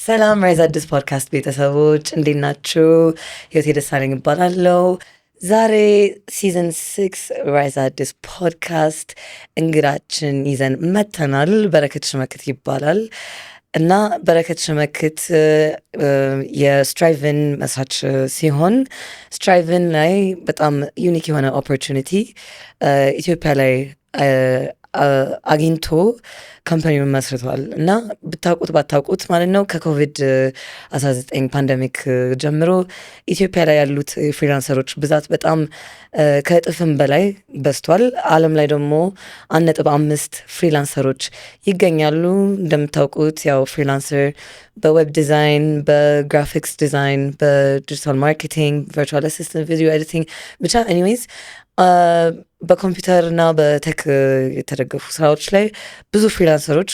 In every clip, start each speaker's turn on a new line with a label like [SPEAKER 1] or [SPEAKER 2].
[SPEAKER 1] ሰላም ራይዝ አዲስ ፖድካስት ቤተሰቦች እንዴት ናችሁ? ህይወቴ ደሳለኝ እባላለሁ። ዛሬ ሲዝን 6 ራይዝ አዲስ ፖድካስት እንግዳችን ይዘን መተናል። በረከት ሽመክት ይባላል እና በረከት ሽመክት የስትራይቭን መስራች ሲሆን ስትራይቭን ላይ በጣም ዩኒክ የሆነ ኦፖርቹኒቲ ኢትዮጵያ ላይ አግኝቶ ካምፓኒውን መስርቷል እና ብታውቁት ባታውቁት ማለት ነው ከኮቪድ-19 ፓንደሚክ ጀምሮ ኢትዮጵያ ላይ ያሉት ፍሪላንሰሮች ብዛት በጣም ከእጥፍም በላይ በዝቷል። ዓለም ላይ ደግሞ 1.5 ፍሪላንሰሮች ይገኛሉ። እንደምታውቁት ያው ፍሪላንሰር በዌብ ዲዛይን፣ በግራፊክስ ዲዛይን፣ በዲጂታል ማርኬቲንግ፣ ቨርቹዋል አሲስታንት፣ ቪዲዮ ኤዲቲንግ ብቻ ኤኒዌይዝ በኮምፒውተር እና በቴክ የተደገፉ ስራዎች ላይ ብዙ ፍሪላንሰሮች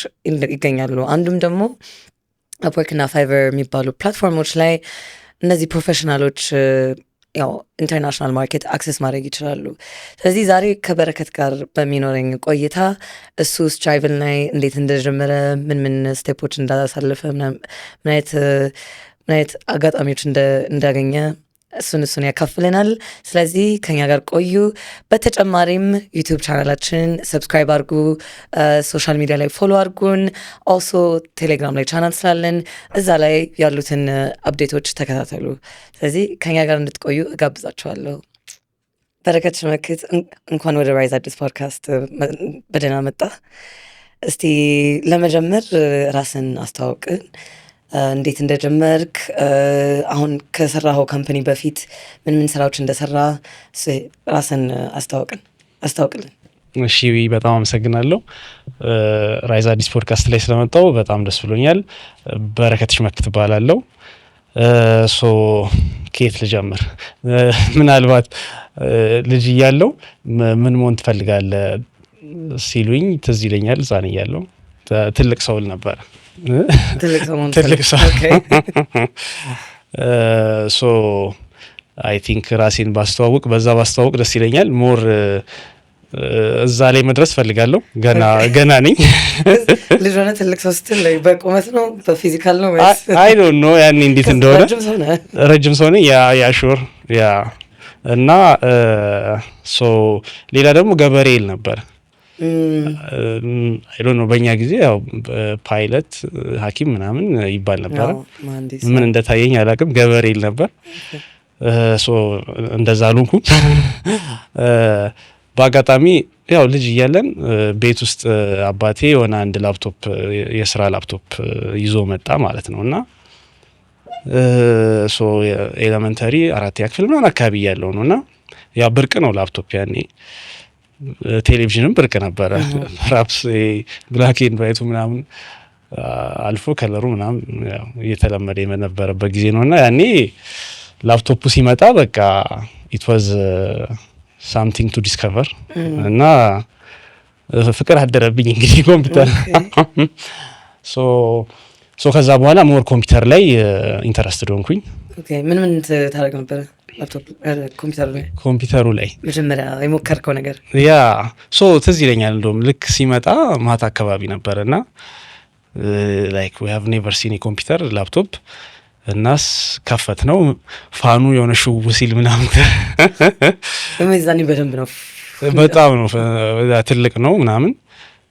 [SPEAKER 1] ይገኛሉ። አንዱም ደግሞ አፕወርክ እና ፋይቨር የሚባሉ ፕላትፎርሞች ላይ እነዚህ ፕሮፌሽናሎች ያው ኢንተርናሽናል ማርኬት አክሰስ ማድረግ ይችላሉ። ስለዚህ ዛሬ ከበረከት ጋር በሚኖረኝ ቆይታ እሱ ስትራይቭን ላይ እንዴት እንደጀመረ፣ ምን ስቴፖች እንዳሳለፈ፣ ምን አይነት አጋጣሚዎች እንዳገኘ እሱን ያካፍለናል። ስለዚህ ከኛ ጋር ቆዩ። በተጨማሪም ዩቲዩብ ቻናላችን ሰብስክራይብ አድርጉ፣ ሶሻል ሚዲያ ላይ ፎሎ አድርጉን። ኦልሶ ቴሌግራም ላይ ቻናል ስላለን እዛ ላይ ያሉትን አፕዴቶች ተከታተሉ። ስለዚህ ከኛ ጋር እንድትቆዩ እጋብዛችኋለሁ። በረከት ሽመክት እንኳን ወደ ራይዝ አዲስ ፖድካስት በደህና መጣ። እስቲ ለመጀመር ራስን አስተዋውቅን፣ እንዴት እንደጀመርክ፣ አሁን ከሰራኸው ካምፓኒ በፊት ምን ስራዎች እንደሰራ ራስን አስተዋውቅልን።
[SPEAKER 2] እሺ፣ በጣም አመሰግናለሁ። ራይዝ አዲስ ፖድካስት ላይ ስለመጣው በጣም ደስ ብሎኛል። በረከት ሽመክት እባላለሁ። ከየት ልጀምር? ምናልባት ልጅ እያለሁ ምን መሆን ትፈልጋለህ ሲሉኝ ትዝ ይለኛል። ሕፃን እያለሁ ትልቅ ሰው ነበር። ትልቅ ሰው አይ ቲንክ ራሴን ባስተዋውቅ ደስ ይለኛል። ሞር እዛ ላይ መድረስ ፈልጋለሁ። ገና ነኝ።
[SPEAKER 1] ልጅ ሆነ ትልቅ ሰው ስትል በቁመት ነው በፊዚካል ነው ወይስ?
[SPEAKER 2] አይ ዶንት ኖ ያኔ እንዴት እንደሆነ። ረጅም ሰው ነኝ። ያ ሹር ያ እና ሌላ ደግሞ ገበሬ ይል ነበር። አይ ዶንት ኖ በእኛ ጊዜ ያው ፓይለት፣ ሐኪም ምናምን ይባል ነበር። ምን እንደታየኝ አላውቅም። ገበሬ ይል ነበር። እንደዛ አልሆንኩም። በአጋጣሚ ያው ልጅ እያለን ቤት ውስጥ አባቴ የሆነ አንድ ላፕቶፕ፣ የስራ ላፕቶፕ ይዞ መጣ ማለት ነው እና ኤሌመንተሪ 4ኛ ክፍል ምናምን አካባቢ ያለው ነው እና ያ ብርቅ ነው ላፕቶፕ ያኔ። ቴሌቪዥንም ብርቅ ነበረ። ራፕስ ብላክ ኤንድ ዋይቱ ምናምን አልፎ ከለሩ ምናምን እየተለመደ የነበረበት ጊዜ ነው እና ያኔ ላፕቶፑ ሲመጣ በቃ ኢት ዋዝ ሳምቲንግ ቱ ዲስከቨር እና ፍቅር አደረብኝ እንግዲህ ኮምፒውተር። ከዛ በኋላ ሞር ኮምፒውተር ላይ ኢንተረስትድ ሆንኩኝ።
[SPEAKER 1] ምን ታደርግ ነበረ
[SPEAKER 2] ኮምፒውተሩ ላይ
[SPEAKER 1] መጀመሪያ የሞከርከው ነገር?
[SPEAKER 2] ያ ትዝ ይለኛል። እንደውም ልክ ሲመጣ ማታ አካባቢ ነበር እና ላይክ ዊ ሃቭ ኔቨር ሲን ኮምፒውተር ላፕቶፕ እናስ ከፈት ነው ፋኑ የሆነ ሽው ሲል ምናምን
[SPEAKER 1] በመዛኔ በደንብ ነው፣
[SPEAKER 2] በጣም ነው ትልቅ ነው ምናምን።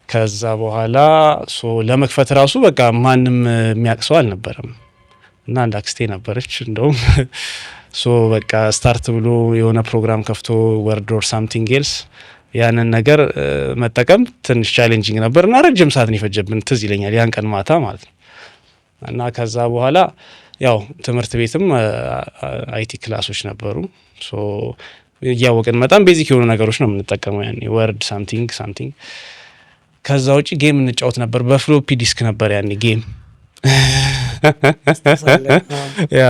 [SPEAKER 2] ከዛ በኋላ ለመክፈት ራሱ በቃ ማንም የሚያቅሰው አልነበረም እና አንድ አክስቴ ነበረች እንደውም በቃ ስታርት ብሎ የሆነ ፕሮግራም ከፍቶ ወርድ ኦር ሳምቲንግ ኤልስ ያንን ነገር መጠቀም ትንሽ ቻሌንጂንግ ነበር እና ረጅም ሰዓት ነው የፈጀብን። ትዝ ይለኛል ያን ቀን ማታ ማለት ነው እና ከዛ በኋላ ያው ትምህርት ቤትም አይቲ ክላሶች ነበሩ። እያወቅን በጣም ቤዚክ የሆኑ ነገሮች ነው የምንጠቀመው ያኔ ወርድ ሳምቲንግ። ከዛ ውጪ ጌም እንጫወት ነበር። በፍሎፒ ዲስክ ነበር ያኔ ጌም ያ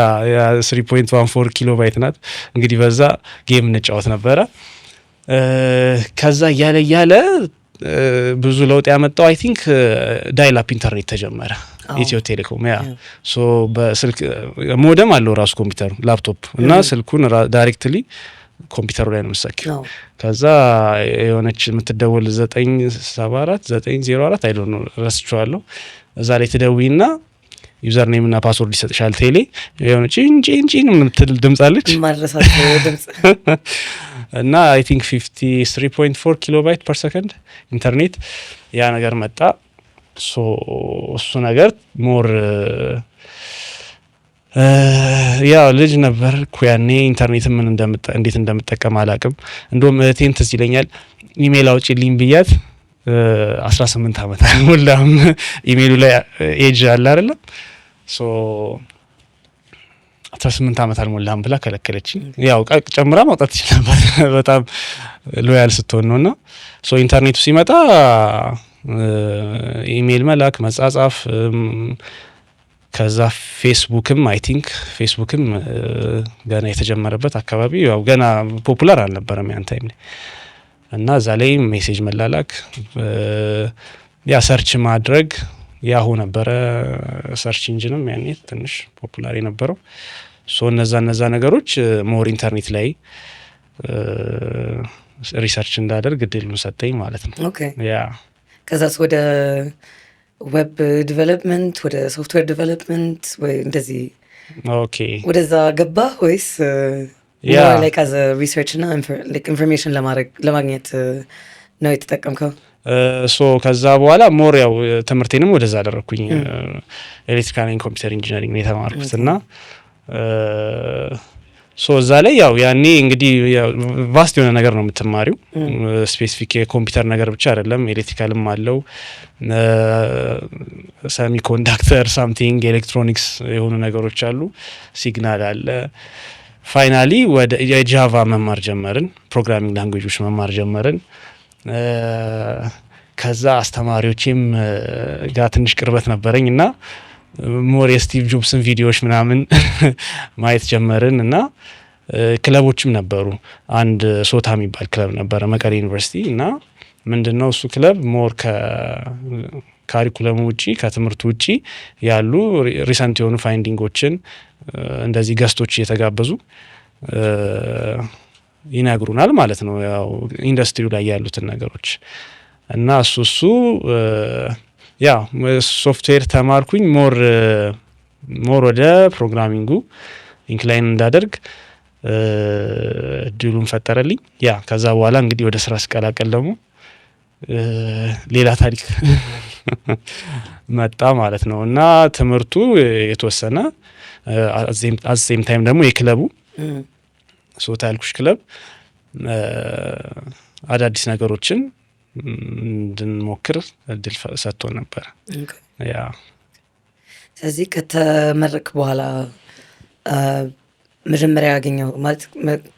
[SPEAKER 2] 3.14 ኪሎ ባይት ናት እንግዲህ። በዛ ጌም እንጫወት ነበረ። ከዛ እያለ ብዙ ለውጥ ያመጣው አይ ቲንክ ዳይል አፕ ኢንተርኔት ተጀመረ። ኢትዮ ቴሌኮም በስልክ ሞደም አለው ራሱ ኮምፒውተሩ ላፕቶፕ እና ስልኩን ዳይሬክትሊ ኮምፒውተሩ ላይ ነው የምትሰኪው። ከዛ የሆነች የምትደወል 974 904 አይ ዶንት ኖ ረስቼዋለሁ። እዛ ላይ ትደውይና ዩዘር ኔም እና ፓስወርድ ይሰጥሻል። ቴሌ የሆነ ጪን የምትል ድምጽ አለች
[SPEAKER 1] ማድረሳት ድምጽ
[SPEAKER 2] እና አይ ቲንክ 53.4 ኪሎባይት ፐር ሰከንድ ኢንተርኔት ያ ነገር መጣ። እሱ ነገር ሞር ያው ልጅ ነበር ያኔ ኢንተርኔት ምን እንዴት እንደምጠቀም አላቅም። እንደውም እህቴን ትዝ ይለኛል ኢሜል አውጪልኝ ብያት 18 ዓመት አልሞላም ኢሜሉ ላይ ኤጅ አለ አይደለም 18 ዓመት አልሞላም ብላ ከለከለችኝ። ያው ጨምራ ማውጣት ትችል ነበር በጣም ሎያል ስትሆን ነውና ኢንተርኔቱ ሲመጣ ኢሜል መላክ መጻጻፍ ከዛ ፌስቡክም አይ ቲንክ ፌስቡክም ገና የተጀመረበት አካባቢ ያው ገና ፖፑላር አልነበረም ያን ታይም ላይ እና እዛ ላይ ሜሴጅ መላላክ ያ ሰርች ማድረግ ያሁ ነበረ ሰርች ኢንጂንም ያኔ ትንሽ ፖፑላር የነበረው እነዛ ነገሮች ሞር ኢንተርኔት ላይ ሪሰርች እንዳደርግ እድሉን ሰጠኝ ማለት ነው።
[SPEAKER 1] ኦኬ ያ ከዛስ ወደ ዌብ ዲቨሎፕመንት ወደ ሶፍትዌር ዲቨሎፕመንት ወይ እንደዚህ
[SPEAKER 2] ኦኬ
[SPEAKER 1] ወደዛ ገባ ወይስ like as a research እና like information ለማግኘት ነው የተጠቀምከው?
[SPEAKER 2] ከዛ በኋላ ሞር ያው ትምህርቴንም ወደዛ አደረኩኝ። ኤሌክትሪካል ኤንድ ኮምፒውተር ኢንጂነሪንግ ነው የተማርኩት እና እዛ ላይ ያው ያኔ እንግዲህ ቫስት የሆነ ነገር ነው የምትማሪው። ስፔሲፊክ የኮምፒውተር ነገር ብቻ አይደለም፣ ኤሌክትሪካልም አለው፣ ሰሚ ኮንዳክተር ሳምቲንግ ኤሌክትሮኒክስ የሆኑ ነገሮች አሉ፣ ሲግናል አለ። ፋይናሊ ወደ የጃቫ መማር ጀመርን፣ ፕሮግራሚንግ ላንጉዌጆች መማር ጀመርን። ከዛ አስተማሪዎችም ጋር ትንሽ ቅርበት ነበረኝ እና ሞር የስቲቭ ጆብስን ቪዲዮዎች ምናምን ማየት ጀመርን እና ክለቦችም ነበሩ። አንድ ሶታ የሚባል ክለብ ነበረ መቀሌ ዩኒቨርሲቲ እና ምንድነው እሱ ክለብ ሞር ከካሪኩለሙ ውጪ ከትምህርቱ ውጪ ያሉ ሪሰንት የሆኑ ፋይንዲንጎችን እንደዚህ ገስቶች እየተጋበዙ ይነግሩናል ማለት ነው፣ ያው ኢንዱስትሪው ላይ ያሉትን ነገሮች እና እሱ ያው ሶፍትዌር ተማርኩኝ። ሞር ወደ ፕሮግራሚንጉ ኢንክላይን እንዳደርግ እድሉን ፈጠረልኝ። ያ ከዛ በኋላ እንግዲህ ወደ ስራ ስቀላቀል ደግሞ ሌላ ታሪክ መጣ ማለት ነው እና ትምህርቱ የተወሰነ አዘም ታይም ደግሞ የክለቡ ሶታ ያልኩሽ ክለብ አዳዲስ ነገሮችን እንድንሞክር እድል ሰጥቶ ነበር። ያ
[SPEAKER 1] ስለዚህ ከተመረክ በኋላ መጀመሪያ ያገኘው ማለት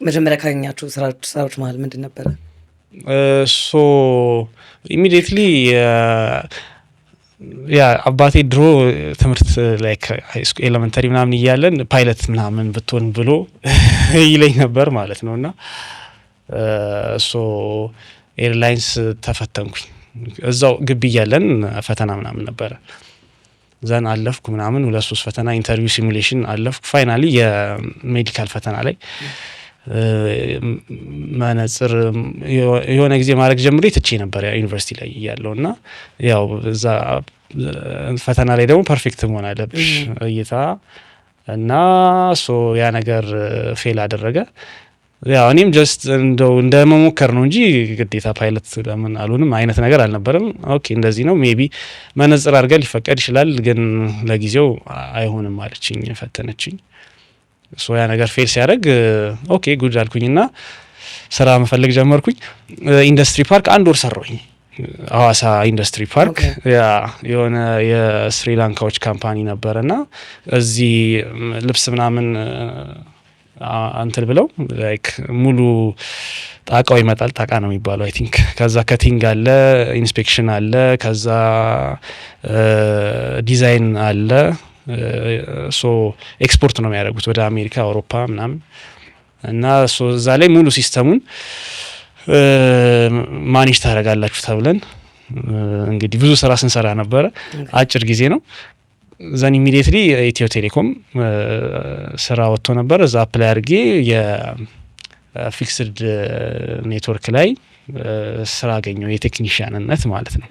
[SPEAKER 1] መጀመሪያ ካገኛችሁ ስራዎች መሀል ምንድን ነበረ?
[SPEAKER 2] ኢሚዲየትሊ ያ አባቴ ድሮ ትምህርት ላይክ ሃይስኩል ኤሌመንተሪ ምናምን እያለን ፓይለት ምናምን ብትሆን ብሎ ይለኝ ነበር ማለት ነው እና ኤርላይንስ ተፈተንኩኝ። እዛው ግቢ እያለን ፈተና ምናምን ነበረ። ዘን አለፍኩ ምናምን 2-3 ፈተና ኢንተርቪው ሲሙሌሽን አለፍኩ። ፋይናሊ የሜዲካል ፈተና ላይ መነጽር የሆነ ጊዜ ማድረግ ጀምሬ ትቼ ነበር ዩኒቨርሲቲ ላይ እያለሁ እና ያው እዛ ፈተና ላይ ደግሞ ፐርፌክት መሆን አለብሽ እይታ እና ያ ነገር ፌል አደረገ። ያው እኔም ጀስት እንደው እንደመሞከር ነው እንጂ ግዴታ ፓይለት ለምን አልሆንም አይነት ነገር አልነበረም። ኦኬ እንደዚህ ነው ሜቢ መነጽር አድርገህ ሊፈቀድ ይችላል፣ ግን ለጊዜው አይሆንም አለችኝ፣ ፈተነችኝ። ያ ነገር ፌል ሲያደርግ ኦኬ ጉድ አልኩኝና ስራ መፈለግ ጀመርኩኝ። ኢንዱስትሪ ፓርክ 1 ወር ሰራሁኝ፣ ሐዋሳ ኢንዱስትሪ ፓርክ። ያ የሆነ የስሪላንካዎች ካምፓኒ ነበረና እዚህ ልብስ ምናምን አንተል ብለው ላይክ ሙሉ ጣቃው ይመጣል። ጣቃ ነው የሚባለው አይ ቲንክ። ከዛ ከቲንግ አለ፣ ኢንስፔክሽን አለ፣ ከዛ ዲዛይን አለ። ኤክስፖርት ነው የሚያደርጉት ወደ አሜሪካ፣ አውሮፓ ምናምን እና እዛ ላይ ሙሉ ሲስተሙን ማኔጅ ታደርጋላችሁ ተብለን እንግዲህ ብዙ ስራ ስንሰራ ነበረ። አጭር ጊዜ ነው። ዘን ኢሚዲየትሊ ኢትዮ ቴሌኮም ስራ ወጥቶ ነበር። እዛ አፕላይ አድርጌ የፊክስድ ኔትወርክ ላይ ስራ አገኘው፣ የቴክኒሽያንነት ማለት ነው።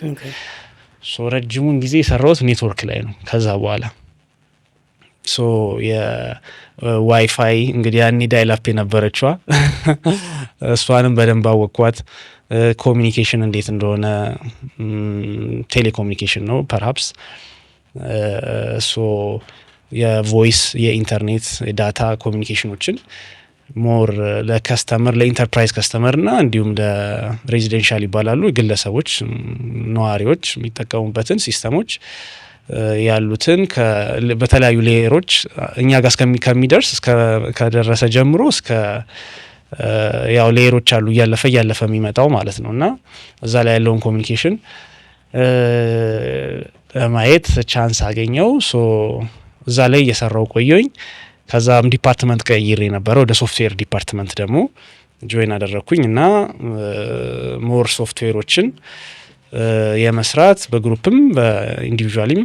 [SPEAKER 2] ረጅሙን ጊዜ የሰራሁት ኔትወርክ ላይ ነው። ከዛ በኋላ ሶ የዋይፋይ እንግዲህ ያኔ ዳይላፕ የነበረችዋ እሷንም በደንብ አወቅኳት። ኮሚኒኬሽን እንዴት እንደሆነ ቴሌኮሙኒኬሽን ነው ፐርሃፕስ። ሶ የቮይስ የኢንተርኔት ዳታ ኮሚኒኬሽኖችን ሞር ለከስተመር ለኢንተርፕራይዝ ከስተመር እና እንዲሁም ለሬዚደንሻል ይባላሉ ግለሰቦች ነዋሪዎች የሚጠቀሙበትን ሲስተሞች ያሉትን በተለያዩ ሌየሮች እኛ ጋር ከሚደርስ ከደረሰ ጀምሮ እስከ ያው ሌየሮች አሉ እያለፈ የሚመጣው ማለት ነው። እና እዛ ላይ ያለውን ኮሚኒኬሽን ማየት ቻንስ አገኘው። ሶ እዛ ላይ እየሰራው ቆየኝ። ከዛም ዲፓርትመንት ቀይሬ ነበረ ወደ ሶፍትዌር ዲፓርትመንት ደግሞ ጆይን አደረኩኝ እና ሞር ሶፍትዌሮችን የመስራት በግሩፕም በኢንዲቪጁዋሊም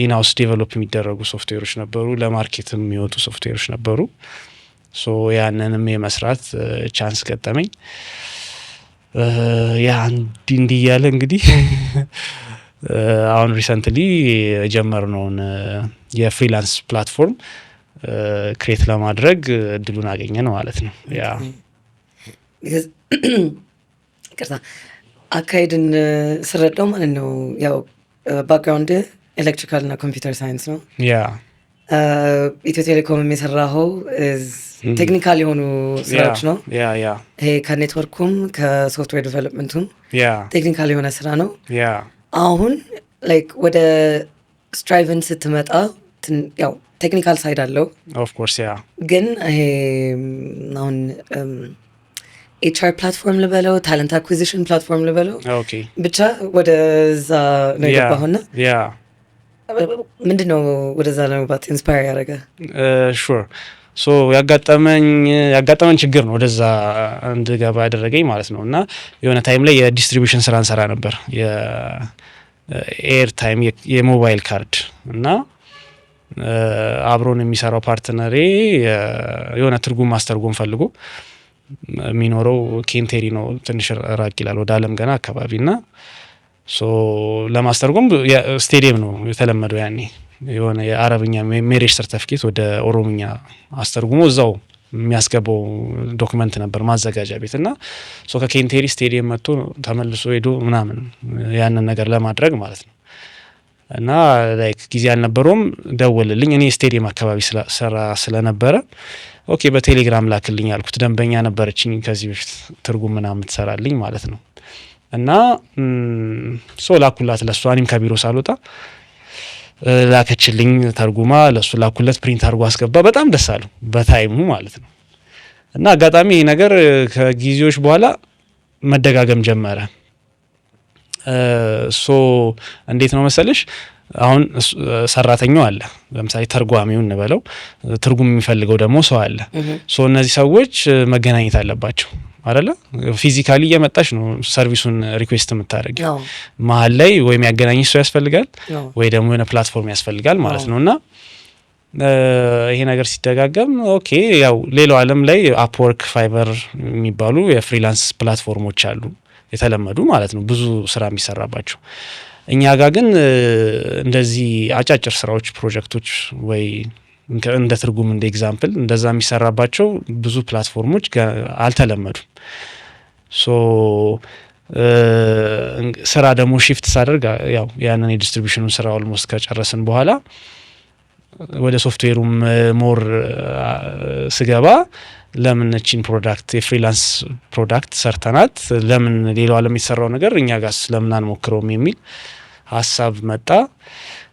[SPEAKER 2] ኢንሃውስ ዴቨሎፕ የሚደረጉ ሶፍትዌሮች ነበሩ፣ ለማርኬትም የሚወጡ ሶፍትዌሮች ነበሩ። ሶ ያንንም የመስራት ቻንስ ገጠመኝ። ያ እንዲህ እያለ እንግዲህ አሁን ሪሰንትሊ የጀመርነውን የፍሪላንስ ፕላትፎርም ክሬት ለማድረግ እድሉን አገኘን ማለት ነው። ያ
[SPEAKER 1] ቅርታ አካሄድን ስረዳው ማለት ነው። ያው ባክግራውንድ ኤሌክትሪካል እና ኮምፒውተር ሳይንስ ነው።
[SPEAKER 2] ያ
[SPEAKER 1] ኢትዮ ቴሌኮም የሰራኸው ቴክኒካል የሆኑ ስራዎች ነው። ይሄ ከኔትወርኩም ከሶፍትዌር ዲቨሎፕመንቱም ቴክኒካል የሆነ ስራ ነው። አሁን ላይክ ወደ ስትራይቭን ስትመጣ ያው ቴክኒካል ሳይድ አለው
[SPEAKER 2] ኦፍ ኮርስ
[SPEAKER 1] ግን ይሄ አሁን ኤችአር ፕላትፎርም ልበለው ታለንት አኩዚሽን ፕላትፎርም ልበለው ብቻ ወደዛ ነው የገባሁና ምንድን ነው ወደዛ ለመግባት ኢንስፓየር ያደረገ?
[SPEAKER 2] ሹር ሶ ያጋጠመን ችግር ነው ወደዛ እንድገባ ያደረገኝ ማለት ነው። እና የሆነ ታይም ላይ የዲስትሪቢዩሽን ስራ እንሰራ ነበር፣ የኤር ታይም የሞባይል ካርድ እና አብሮን የሚሰራው ፓርትነሬ የሆነ ትርጉም ማስተርጎም ፈልጎ የሚኖረው ኬንቴሪ ነው፣ ትንሽ ራቅ ይላል ወደ አለም ገና አካባቢ እና ሶ ለማስተርጎም ስቴዲየም ነው የተለመደው ያኔ የሆነ የአረብኛ ሜሬጅ ሰርተፊኬት ወደ ኦሮምኛ አስተርጉሞ እዛው የሚያስገባው ዶክመንት ነበር ማዘጋጃ ቤት እና ሶ ከኬንቴሪ ስቴዲየም መጥቶ ተመልሶ ሄዶ ምናምን ያንን ነገር ለማድረግ ማለት ነው። እና ላይክ ጊዜ አልነበረውም፣ ደወልልኝ። እኔ ስቴዲየም አካባቢ ስራ ስለነበረ ኦኬ በቴሌግራም ላክልኝ አልኩት። ደንበኛ ነበረችኝ ከዚህ በፊት ትርጉም ምናምን ትሰራልኝ ማለት ነው። እና ሶ ላኩላት ለሷ፣ እኔም ከቢሮ ሳልወጣ ላከችልኝ ተርጉማ፣ ለሱ ላኩለት፣ ፕሪንት አድርጎ አስገባ። በጣም ደስ አለው በታይሙ ማለት ነው። እና አጋጣሚ ይሄ ነገር ከጊዜዎች በኋላ መደጋገም ጀመረ። ሶ እንዴት ነው መሰለሽ አሁን ሰራተኛው አለ፣ ለምሳሌ ተርጓሚው እንበለው፣ ትርጉም የሚፈልገው ደግሞ ሰው አለ። ሶ እነዚህ ሰዎች መገናኘት አለባቸው አይደለ? ፊዚካሊ እየመጣች ነው ሰርቪሱን ሪኩዌስት የምታደርጊው። መሀል ላይ ወይም ያገናኝሽ ሰው ያስፈልጋል ወይ ደግሞ የሆነ ፕላትፎርም ያስፈልጋል ማለት ነው። እና ይሄ ነገር ሲደጋገም ኦኬ ያው ሌላው ዓለም ላይ አፕወርክ፣ ፋይበር የሚባሉ የፍሪላንስ ፕላትፎርሞች አሉ የተለመዱ ማለት ነው፣ ብዙ ስራ የሚሰራባቸው። እኛ ጋር ግን እንደዚህ አጫጭር ስራዎች ፕሮጀክቶች ወይ እንደ ትርጉም እንደ ኤግዛምፕል እንደዛ የሚሰራባቸው ብዙ ፕላትፎርሞች አልተለመዱም። ሶ ስራ ደግሞ ሺፍት ሳደርግ ያው ያንን የዲስትሪቢዩሽኑን ስራ ኦልሞስት ከጨረስን በኋላ ወደ ሶፍትዌሩም ሞር ስገባ ለምን እቺን ፕሮዳክት የፍሪላንስ ፕሮዳክት ሰርተናት ለምን ሌላው ዓለም የተሰራው ነገር እኛ ጋር ለምን አንሞክረውም የሚል ሀሳብ መጣ።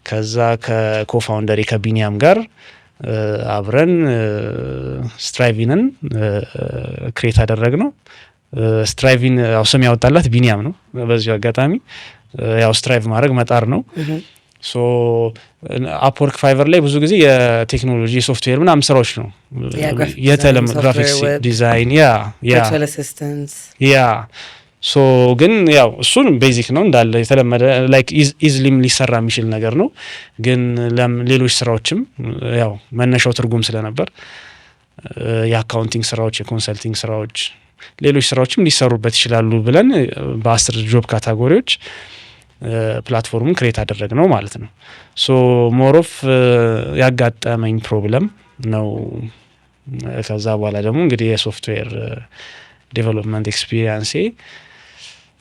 [SPEAKER 2] ከዛ ከኮፋውንደሪ ከቢኒያም ጋር አብረን ስትራይቪንን ክሬት አደረግነው። ስትራይቪን ያው ስም ያወጣላት ቢኒያም ነው። በዚህ አጋጣሚ ያው ስትራይቭ ማድረግ መጣር ነው። ሶ አፕወርክ ፋይቨር ላይ ብዙ ጊዜ የቴክኖሎጂ የሶፍትዌር ምናምን ስራዎች ነው የተለመደ፣ ግራፊክስ ዲዛይን ያ ሶ ግን ያው እሱን ቤዚክ ነው እንዳለ የተለመደ ላይክ ኢዝሊም ሊሰራ የሚችል ነገር ነው። ግን ሌሎች ስራዎችም ያው መነሻው ትርጉም ስለነበር የአካውንቲንግ ስራዎች፣ የኮንሰልቲንግ ስራዎች፣ ሌሎች ስራዎችም ሊሰሩበት ይችላሉ ብለን በ10 ጆብ ካታጎሪዎች ፕላትፎርሙን ክሬት አደረግ ነው ማለት ነው። ሶ ሞሮፍ ያጋጠመኝ ፕሮብለም ነው። ከዛ በኋላ ደግሞ እንግዲህ የሶፍትዌር ዴቨሎፕመንት ኤክስፒሪየንሴ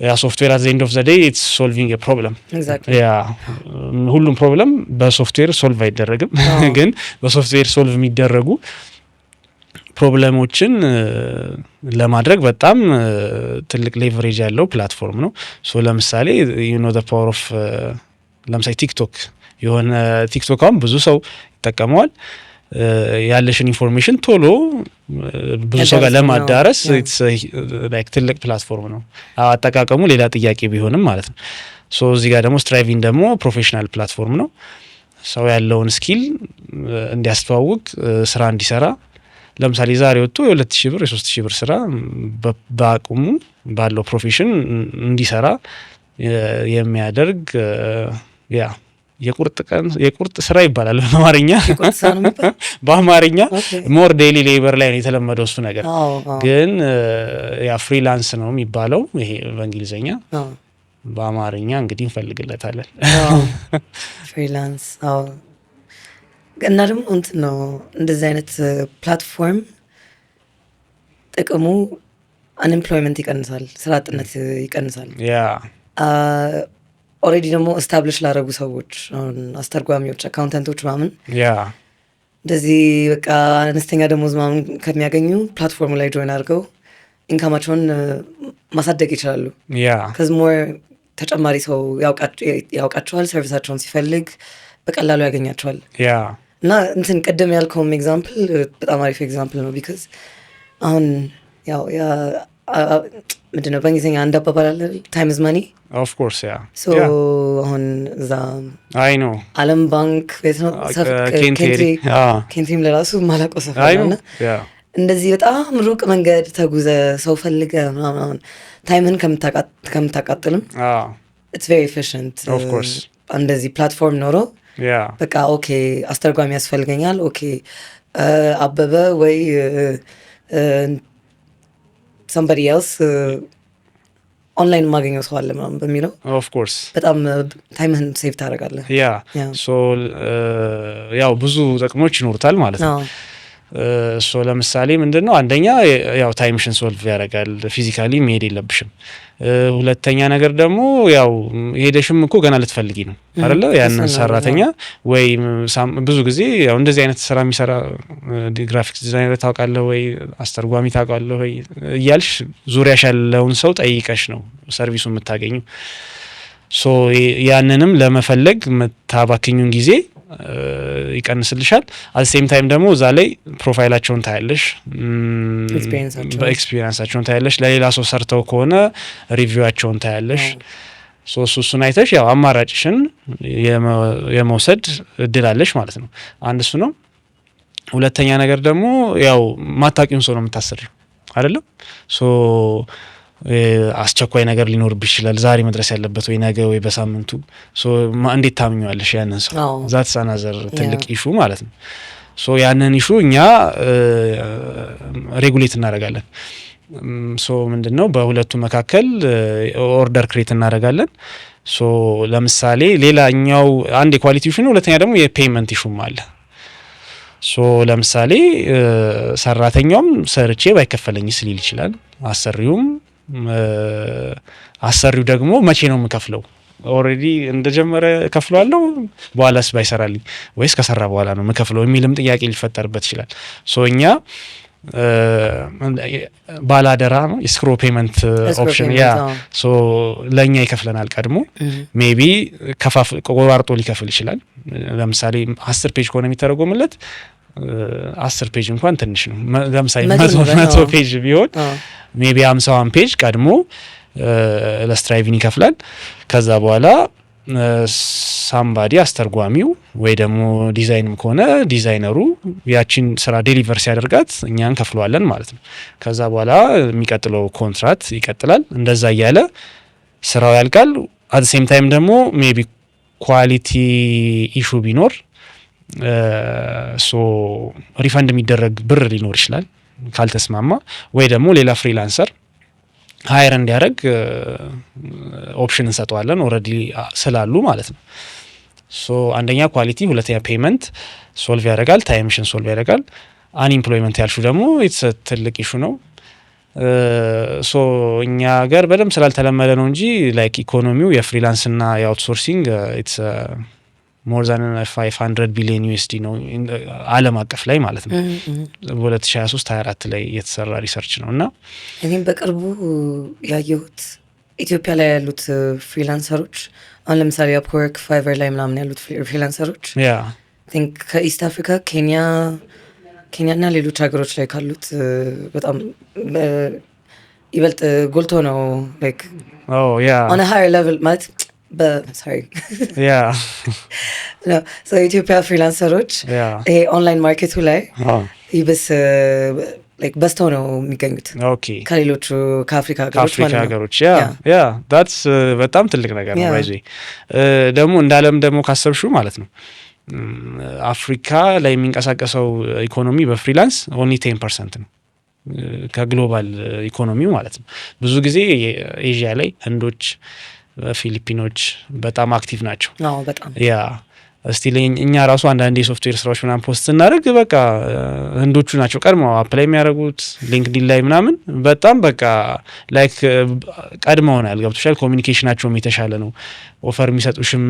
[SPEAKER 2] ያ ሶፍትዌር አት ዘ ኤንድ ኦፍ ዘ ዴይ ኢትስ ሶልቪንግ ኤ ፕሮብለም። ያ ሁሉም ፕሮብለም በሶፍትዌር ሶልቭ አይደረግም፣ ግን በሶፍትዌር ሶልቭ የሚደረጉ ፕሮብለሞችን ለማድረግ በጣም ትልቅ ሌቨሬጅ ያለው ፕላትፎርም ነው። ሶ ለምሳሌ ዩ ኖ ዘ ፓወር ኦፍ ለምሳሌ ቲክቶክ የሆነ ቲክቶክ አሁን ብዙ ሰው ይጠቀመዋል። ያለሽን ኢንፎርሜሽን ቶሎ ብዙ ሰው ጋር ለማዳረስ ላይክ ትልቅ ፕላትፎርም ነው። አጠቃቀሙ ሌላ ጥያቄ ቢሆንም ማለት ነው። ሶ እዚህ ጋር ደግሞ ስትራይቪንግ ደግሞ ፕሮፌሽናል ፕላትፎርም ነው። ሰው ያለውን ስኪል እንዲያስተዋውቅ ስራ እንዲሰራ ለምሳሌ ዛሬ ወጥቶ የ2000 ብር የ3000 ብር ስራ በአቅሙ ባለው ፕሮፌሽን እንዲሰራ የሚያደርግ ያ የቁርጥ ስራ ይባላል በአማርኛ። በአማርኛ ሞር ዴይሊ ሌበር ላይ ነው የተለመደው እሱ ነገር። ግን ያ ፍሪላንስ ነው የሚባለው ይሄ በእንግሊዝኛ። በአማርኛ እንግዲህ እንፈልግለታለን
[SPEAKER 1] ፍሪላንስ። እና ደግሞ እንትን ነው እንደዚህ አይነት ፕላትፎርም ጥቅሙ አንኤምፕሎይመንት ይቀንሳል፣ ስራ አጥነት ይቀንሳል። ኦልሬዲ ደግሞ እስታብሊሽ ላደረጉ ሰዎች አሁን አስተርጓሚዎች፣ አካውንታንቶች ምናምን እንደዚህ በቃ አነስተኛ ደሞዝ ምናምን ከሚያገኙ ፕላትፎርሙ ላይ ጆይን አድርገው ኢንካማቸውን ማሳደግ ይችላሉ። ከዚ ሞር ተጨማሪ ሰው ያውቃቸዋል፣ ሰርቪሳቸውን ሲፈልግ በቀላሉ ያገኛቸዋል። እና እንትን ቅድም ያልከውም ኤግዛምፕል በጣም አሪፍ ኤግዛምፕል ነው። ቢካዝ አሁን ያው ምንድን ነው በእንግሊዝኛ አንድ አባባል አለ ታይም ኢዝ መኒ።
[SPEAKER 2] ኦፍ ኮርስ ያ
[SPEAKER 1] ሶ አሁን እዛ
[SPEAKER 2] አይ ኖ
[SPEAKER 1] አለም ባንክ ቤት ነው ኬንትሪም ለራሱ ማላውቀው ሰፈር ነውና እንደዚህ በጣም ሩቅ መንገድ ተጉዘ ሰው ፈልገ ምናምን ታይምን ከምታቃጥልም ኢትስ ቬሪ ኤፊሽንት።
[SPEAKER 2] ኦፍ ኮርስ
[SPEAKER 1] እንደዚህ ፕላትፎርም ኖሮ በቃ ኦኬ አስተርጓሚ ያስፈልገኛል፣ ኦኬ አበበ ወይ somebody else ኦንላይን ማገኘው ሰው አለ ምናምን በሚለው
[SPEAKER 2] ኦፍ ኮርስ በጣም
[SPEAKER 1] ታይምህን ሴቭ ታደርጋለህ።
[SPEAKER 2] ሶ ያው ብዙ ጥቅሞች ይኖሩታል ማለት ነው። ሶ ለምሳሌ ምንድነው አንደኛ ያው ታይምሽን ሶልቭ ያደርጋል፣ ፊዚካሊ መሄድ የለብሽም። ሁለተኛ ነገር ደግሞ ያው ሄደሽም እኮ ገና ልትፈልጊ ነው አይደለ? ያንን ሰራተኛ ወይ ብዙ ጊዜ ያው እንደዚህ አይነት ስራ የሚሰራ ግራፊክስ ዲዛይነር ታውቃለህ ወይ አስተርጓሚ ታውቃለህ ወይ እያልሽ ዙሪያሽ ያለውን ሰው ጠይቀሽ ነው ሰርቪሱ የምታገኙ። ሶ ያንንም ለመፈለግ የምታባክኙን ጊዜ ይቀንስልሻል። አት ሴም ታይም ደግሞ እዛ ላይ ፕሮፋይላቸውን ታያለሽ፣ በኤክስፒሪየንሳቸውን ታያለሽ። ለሌላ ሰው ሰርተው ከሆነ ሪቪዋቸውን ታያለሽ። እሱን አይተሽ ያው አማራጭሽን የመውሰድ እድል አለሽ ማለት ነው። አንድ እሱ ነው። ሁለተኛ ነገር ደግሞ ያው ማታቂውን ሰው ነው የምታሰሪው አይደለም? ሶ አስቸኳይ ነገር ሊኖርብሽ ይችላል፣ ዛሬ መድረስ ያለበት ወይ ነገ ወይ በሳምንቱ። ሶ እንዴት ታምኚዋለሽ ያንን ሰው? ዛትስ አናዘር ትልቅ ኢሹ ማለት ነው። ሶ ያንን ኢሹ እኛ ሬጉሌት እናደርጋለን። ሶ ምንድነው በሁለቱ መካከል ኦርደር ክሬት እናደርጋለን። ሶ ለምሳሌ ሌላኛው አንድ የኳሊቲ ኢሹ ነው፣ ሁለተኛ ደግሞ የፔይመንት ኢሹም አለ። ሶ ለምሳሌ ሰራተኛውም ሰርቼ ባይከፈለኝስ ሊል ይችላል። አሰሪው ደግሞ መቼ ነው የምከፍለው? ኦልሬዲ እንደጀመረ ከፍሏለሁ በኋላስ ባይሰራልኝ ወይስ ከሰራ በኋላ ነው የምከፍለው የሚልም ጥያቄ ሊፈጠርበት ይችላል። ሶ እኛ ባላደራ ነው የስክሮ ፔመንት ኦፕሽን ሶ ለኛ ይከፍለናል ቀድሞ። ሜቢ ቆራርጦ ሊከፍል ይችላል። ለምሳሌ 10 ፔጅ ከሆነ የሚተረጎምለት 10 ፔጅ እንኳን ትንሽ ነው። ለምሳሌ 100 ፔጅ ቢሆን ሜቢ 50 ፔጅ ቀድሞ ለስትራይቪን ይከፍላል። ከዛ በኋላ ሳምባዲ አስተርጓሚው ወይ ደግሞ ዲዛይንም ከሆነ ዲዛይነሩ ያቺን ስራ ዴሊቨር ሲያደርጋት እኛን ከፍለዋለን ማለት ነው። ከዛ በኋላ የሚቀጥለው ኮንትራት ይቀጥላል። እንደዛ እያለ ስራው ያልቃል። አት ሴም ታይም ደግሞ ሜቢ ኳሊቲ ኢሹ ቢኖር ሶ ሪፈንድ የሚደረግ ብር ሊኖር ይችላል ካልተስማማ፣ ወይ ደግሞ ሌላ ፍሪላንሰር ሃየር እንዲያደርግ ኦፕሽን እንሰጠዋለን ኦልሬዲ ስላሉ ማለት ነው። ሶ አንደኛ ኳሊቲ፣ ሁለተኛ ፔመንት ሶልቭ ያደርጋል፣ ታይምሽን ሶልቭ ያደርጋል። አንኢምፕሎይመንት ያልሹ ደግሞ ኢትስ ትልቅ ኢሹ ነው። ሶ እኛ ሀገር በደንብ ስላልተለመደ ነው እንጂ ላይክ ኢኮኖሚው የፍሪላንስ እና የአውትሶርሲንግ ኢትስ ሞር ዛን 500 ቢሊዮን ዩኤስዲ ነው ዓለም አቀፍ ላይ ማለት ነው። በ2023-24 ላይ የተሰራ ሪሰርች ነው እና
[SPEAKER 1] እኔም በቅርቡ ያየሁት ኢትዮጵያ ላይ ያሉት ፍሪላንሰሮች አሁን ለምሳሌ አፕወርክ፣ ፋይቨር ላይ ምናምን ያሉት ፍሪላንሰሮች ቲንክ ከኢስት አፍሪካ ኬንያ እና ሌሎች ሀገሮች ላይ ካሉት በጣም ይበልጥ ጎልቶ ነው ላይክ ኦን ሃየር ሌቭል ማለት የኢትዮጵያ ፍሪላንሰሮች ይሄ ኦንላይን ማርኬቱ ላይ ይብስ በስተው ነው የሚገኙት ከሌሎቹ ከአፍሪካ
[SPEAKER 2] ሀገሮች ዳትስ በጣም ትልቅ ነገር ነው። ባይዞ ደግሞ እንደ ዓለም ደግሞ ካሰብሹ ማለት ነው አፍሪካ ላይ የሚንቀሳቀሰው ኢኮኖሚ በፍሪላንስ ኦንሊ 10% ነው ከግሎባል ኢኮኖሚው ማለት ነው። ብዙ ጊዜ ኤዥያ ላይ ህንዶች፣ ፊሊፒኖች በጣም አክቲቭ ናቸው።
[SPEAKER 1] በጣም
[SPEAKER 2] እስቲ እኛ ራሱ አንዳንድ የሶፍትዌር ስራዎች ምናምን ፖስት ስናደርግ በቃ ህንዶቹ ናቸው ቀድመው አፕላይ የሚያደርጉት ሊንክዲን ላይ ምናምን በጣም በቃ ላይክ ቀድመውናል። ገብቶሻል? ኮሚኒኬሽናቸውም የተሻለ ነው። ኦፈር የሚሰጡሽም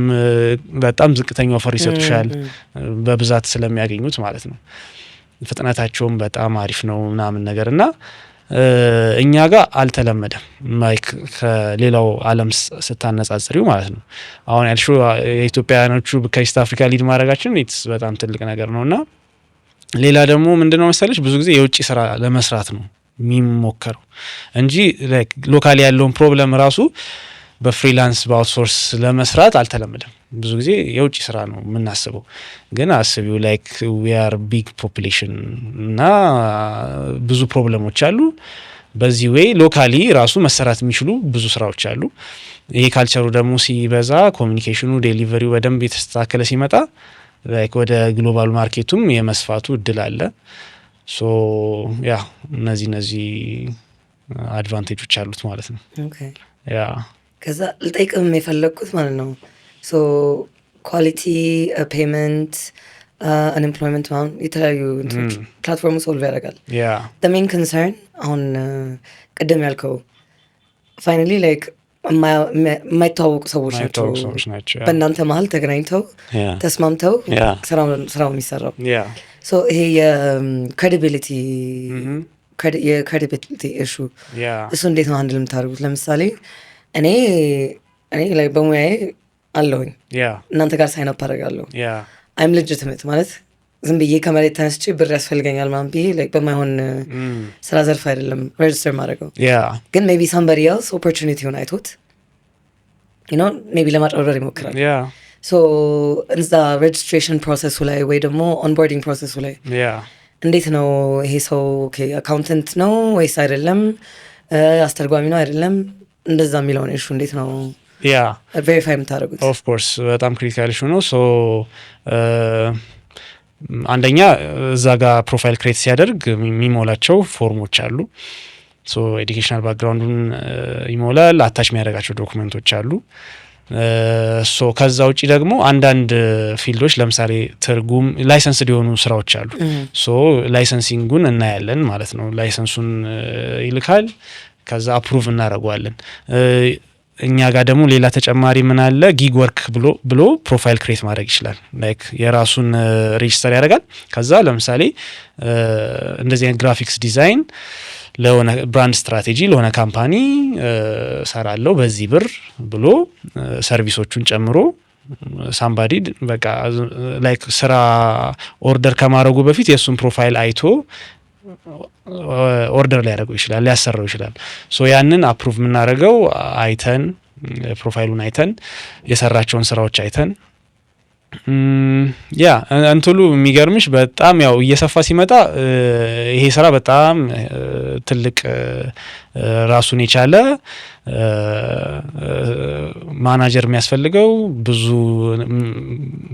[SPEAKER 2] በጣም ዝቅተኛ ኦፈር ይሰጡሻል በብዛት ስለሚያገኙት ማለት ነው። ፍጥነታቸውም በጣም አሪፍ ነው ምናምን ነገር እና እኛ ጋር አልተለመደም ላይክ ከሌላው ዓለም ስታነጻጽሪው ማለት ነው። አሁን ያልሽው የኢትዮጵያኖቹ ከኢስት አፍሪካ ሊድ ማድረጋችን ኢትስ በጣም ትልቅ ነገር ነው። እና ሌላ ደግሞ ምንድነው መሰለሽ ብዙ ጊዜ የውጭ ስራ ለመስራት ነው የሚሞከረው እንጂ ላይክ ሎካሊ ያለውን ፕሮብለም ራሱ በፍሪላንስ በአውትሶርስ ለመስራት አልተለመደም። ብዙ ጊዜ የውጭ ስራ ነው የምናስበው። ግን አስቢው ላይክ ዊ አር ቢግ ፖፑሌሽን እና ብዙ ፕሮብለሞች አሉ። በዚህ ዌይ ሎካሊ ራሱ መሰራት የሚችሉ ብዙ ስራዎች አሉ። ይሄ ካልቸሩ ደግሞ ሲበዛ ኮሚኒኬሽኑ፣ ዴሊቨሪው በደንብ የተስተካከለ ሲመጣ ላይክ ወደ ግሎባል ማርኬቱም የመስፋቱ እድል አለ። ሶ ያ እነዚህ አድቫንቴጆች አሉት ማለት ነው።
[SPEAKER 1] ከዛ ልጠይቅም የፈለግኩት ማለት ነው ኳሊቲ፣ ፔመንት፣ አንኤምፕሎይመንት አሁን የተለያዩ ፕላትፎርሙ ሶልቭ ያደርጋል። ሜን ኮንሰርን አሁን ቅድም ያልከው ፋይናሊ ላይክ የማይተዋወቁ ሰዎች ናቸው በእናንተ መሀል ተገናኝተው ተስማምተው ስራው የሚሰራው። ይሄ የክሬዲቢሊቲ ኢሹ እሱ እንዴት ነው አንድል የምታደርጉት? ለምሳሌ እኔ ላይ በሙያዬ አለሁኝ እናንተ ጋር ሳይን አፕ አደርጋለሁ። አይም ሌጂቲሜት ማለት ዝም ብዬ ከመሬት ተነስቼ ብር ያስፈልገኛል ምናምን ብዬ በማይሆን ስራ ዘርፍ አይደለም ሬጅስተር ማድረገው። ግን ሜቢ ሳምበዲ ኤልስ ኦፖርቹኒቲውን አይቶት ሜቢ ለማጭበርበር ይሞክራል። እዛ ሬጅስትሬሽን ፕሮሰሱ ላይ ወይ ደግሞ ኦንቦርዲንግ ፕሮሰሱ ላይ እንዴት ነው ይሄ ሰው አካውንተንት ነው ወይስ አይደለም፣ አስተርጓሚ ነው አይደለም፣ እንደዛ የሚለውን ኢሹ እንዴት ነው ቬሪፋይ የምታደርጉት?
[SPEAKER 2] ኦፍ ኮርስ በጣም ክሪቲካል ኢሹ ነው። አንደኛ እዛ ጋር ፕሮፋይል ክሬት ሲያደርግ የሚሞላቸው ፎርሞች አሉ። ኤዱኬሽናል ባክግራውንዱን ይሞላል፣ አታች የሚያደርጋቸው ዶክመንቶች አሉ። ከዛ ውጪ ደግሞ አንዳንድ ፊልዶች ለምሳሌ ትርጉም፣ ላይሰንስ ሊሆኑ ስራዎች አሉ። ላይሰንሲንጉን እናያለን ማለት ነው። ላይሰንሱን ይልካል፣ ከዛ አፕሩቭ እናደርገዋለን። እኛ ጋር ደግሞ ሌላ ተጨማሪ ምን አለ፣ ጊግ ወርክ ብሎ ፕሮፋይል ክሬት ማድረግ ይችላል። ላይክ የራሱን ሬጅስተር ያደርጋል። ከዛ ለምሳሌ እንደዚህ አይነት ግራፊክስ ዲዛይን ለሆነ ብራንድ ስትራቴጂ ለሆነ ካምፓኒ ሰራለው በዚህ ብር ብሎ ሰርቪሶቹን ጨምሮ ሳምባዲ በቃ ላይክ ስራ ኦርደር ከማድረጉ በፊት የሱን ፕሮፋይል አይቶ ኦርደር ሊያደርገው ይችላል፣ ሊያሰራው ይችላል። ያንን አፕሩቭ የምናደርገው አይተን ፕሮፋይሉን አይተን የሰራቸውን ስራዎች አይተን እንትሉ የሚገርምሽ በጣም ያው እየሰፋ ሲመጣ ይሄ ስራ በጣም ትልቅ ራሱን የቻለ ማናጀር የሚያስፈልገው ብዙ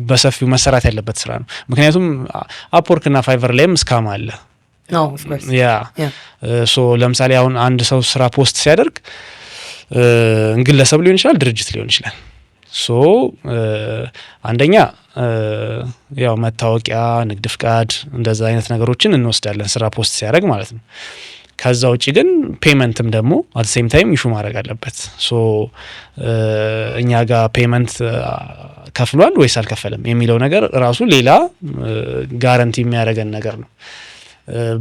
[SPEAKER 2] በሰፊው መሰራት ያለበት ስራ ነው። ምክንያቱም አፕወርክ እና ፋይቨር ላይም ስካም አለ።
[SPEAKER 1] of course.
[SPEAKER 2] ያ
[SPEAKER 1] Yeah.
[SPEAKER 2] ሶ ለምሳሌ አሁን አንድ ሰው ስራ ፖስት ሲያደርግ ግለሰብ ሊሆን ይችላል፣ ድርጅት ሊሆን ይችላል። ሶ አንደኛ ያው መታወቂያ፣ ንግድ ፍቃድ እንደዛ አይነት ነገሮችን እንወስዳለን ስራ ፖስት ሲያደርግ ማለት ነው። ከዛ ውጪ ግን ፔመንትም ደግሞ አት ሴም ታይም ኢሹ ማድረግ አለበት። ሶ እኛ ጋር ፔመንት ከፍሏል ወይስ አልከፈለም የሚለው ነገር ራሱ ሌላ ጋራንቲ የሚያደርገን ነገር ነው